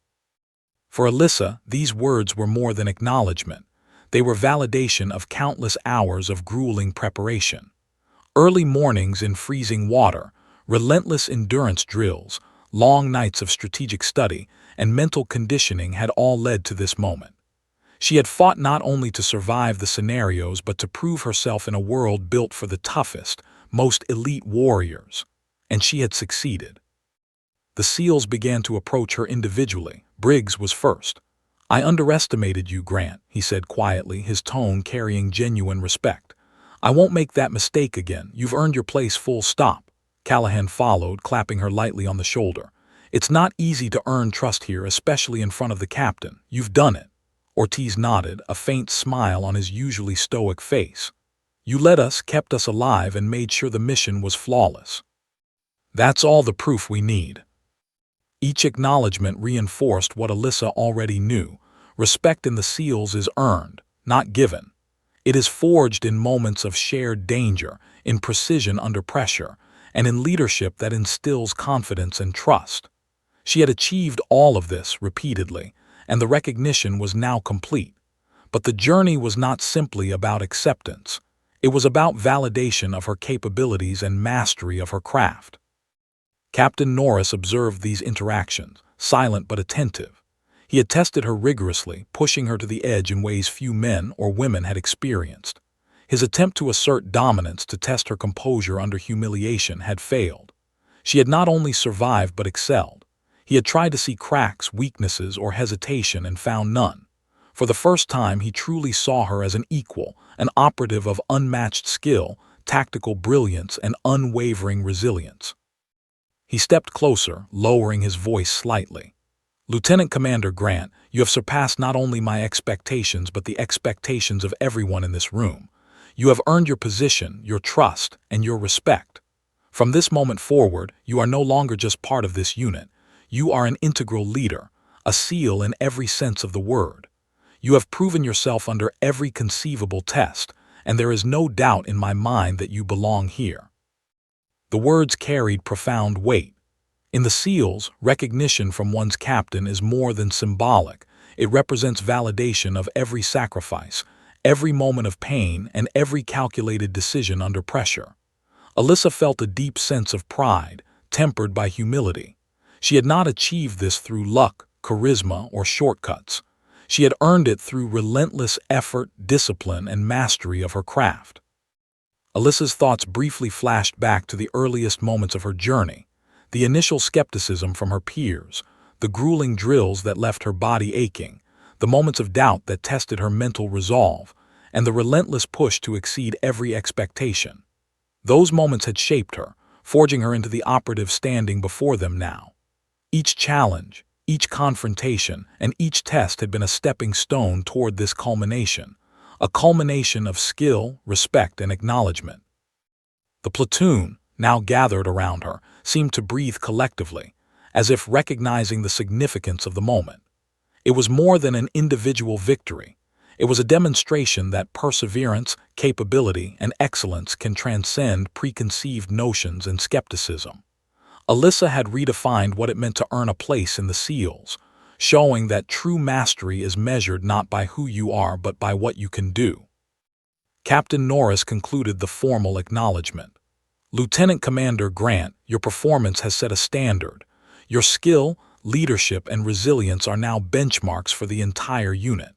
For Alyssa, these words were more than acknowledgement. They were validation of countless hours of grueling preparation. Early mornings in freezing water, relentless endurance drills, long nights of strategic study, and mental conditioning had all led to this moment. She had fought not only to survive the scenarios but to prove herself in a world built for the toughest, most elite warriors. And she had succeeded. The SEALs began to approach her individually. Briggs was first. "I underestimated you, Grant," he said quietly, his tone carrying genuine respect. "I won't make that mistake again. You've earned your place, full stop." Callahan followed, clapping her lightly on the shoulder. "It's not easy to earn trust here, especially in front of the captain. You've done it." Ortiz nodded, a faint smile on his usually stoic face. "You led us, kept us alive, and made sure the mission was flawless. That's all the proof we need." Each acknowledgement reinforced what Alyssa already knew. Respect in the SEALs is earned, not given. It is forged in moments of shared danger, in precision under pressure, and in leadership that instills confidence and trust. She had achieved all of this repeatedly, and the recognition was now complete. But the journey was not simply about acceptance. It was about validation of her capabilities and mastery of her craft. Captain Norris observed these interactions, silent but attentive. He had tested her rigorously, pushing her to the edge in ways few men or women had experienced. His attempt to assert dominance to test her composure under humiliation had failed. She had not only survived but excelled. He had tried to see cracks, weaknesses, or hesitation and found none. For the first time, he truly saw her as an equal, an operative of unmatched skill, tactical brilliance, and unwavering resilience. He stepped closer, lowering his voice slightly. "Lieutenant Commander Grant, you have surpassed not only my expectations but the expectations of everyone in this room. You have earned your position, your trust, and your respect. From this moment forward, you are no longer just part of this unit. You are an integral leader, a SEAL in every sense of the word. You have proven yourself under every conceivable test, and there is no doubt in my mind that you belong here." The words carried profound weight. In the SEALs, recognition from one's captain is more than symbolic. It represents validation of every sacrifice, every moment of pain, and every calculated decision under pressure. Alyssa felt a deep sense of pride, tempered by humility. She had not achieved this through luck, charisma, or shortcuts. She had earned it through relentless effort, discipline, and mastery of her craft. Alyssa's thoughts briefly flashed back to the earliest moments of her journey, the initial skepticism from her peers, the grueling drills that left her body aching, the moments of doubt that tested her mental resolve, and the relentless push to exceed every expectation. Those moments had shaped her, forging her into the operative standing before them now. Each challenge, each confrontation, and each test had been a stepping stone toward this culmination, a culmination of skill, respect, and acknowledgement. The platoon, now gathered around her, seemed to breathe collectively, as if recognizing the significance of the moment. It was more than an individual victory. It was a demonstration that perseverance, capability, and excellence can transcend preconceived notions and skepticism. Alyssa had redefined what it meant to earn a place in the SEALs, showing that true mastery is measured not by who you are but by what you can do. Captain Norris concluded the formal acknowledgement. "Lieutenant Commander Grant, your performance has set a standard. Your skill, leadership, and resilience are now benchmarks for the entire unit.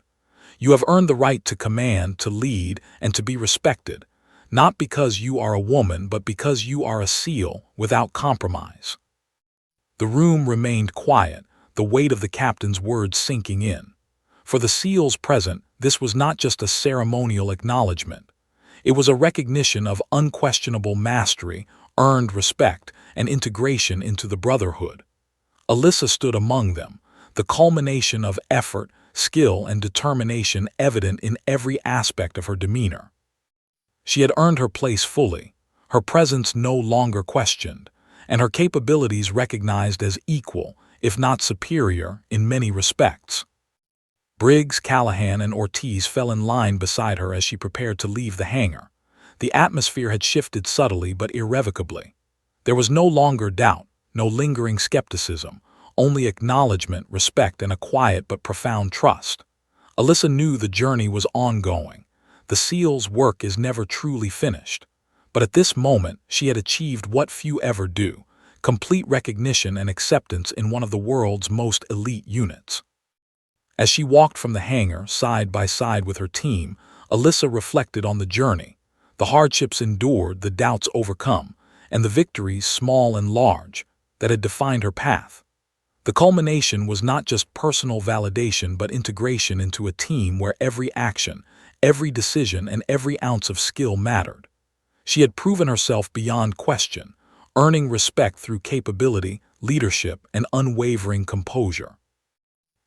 You have earned the right to command, to lead, and to be respected, not because you are a woman but because you are a SEAL without compromise." The room remained quiet, the weight of the captain's words sinking in. For the SEALs present, this was not just a ceremonial acknowledgement. It was a recognition of unquestionable mastery, earned respect, and integration into the brotherhood. Alyssa stood among them, the culmination of effort, skill, and determination evident in every aspect of her demeanor. She had earned her place fully, her presence no longer questioned, and her capabilities recognized as equal, if not superior, in many respects. Briggs, Callahan, and Ortiz fell in line beside her as she prepared to leave the hangar. The atmosphere had shifted subtly but irrevocably. There was no longer doubt, no lingering skepticism, only acknowledgement, respect, and a quiet but profound trust. Alyssa knew the journey was ongoing. The SEAL's work is never truly finished. But at this moment, she had achieved what few ever do: complete recognition and acceptance in one of the world's most elite units. As she walked from the hangar, side by side with her team, Alyssa reflected on the journey, the hardships endured, the doubts overcome, and the victories, small and large, that had defined her path. The culmination was not just personal validation but integration into a team where every action, every decision, and every ounce of skill mattered. She had proven herself beyond question, earning respect through capability, leadership, and unwavering composure.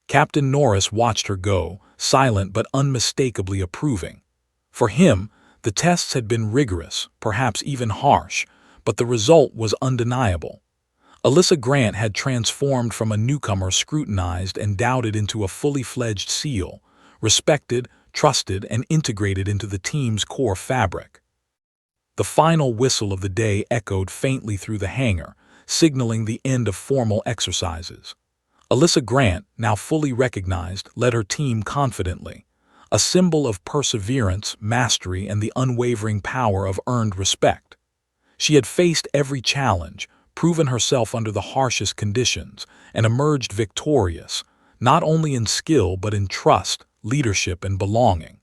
Captain Norris watched her go, silent but unmistakably approving. For him, the tests had been rigorous, perhaps even harsh, but the result was undeniable. Alyssa Grant had transformed from a newcomer scrutinized and doubted into a fully fledged SEAL, respected, trusted, and integrated into the team's core fabric. The final whistle of the day echoed faintly through the hangar, signaling the end of formal exercises. Alyssa Grant, now fully recognized, led her team confidently, a symbol of perseverance, mastery, and the unwavering power of earned respect. She had faced every challenge, proven herself under the harshest conditions, and emerged victorious, not only in skill but in trust, leadership, and belonging.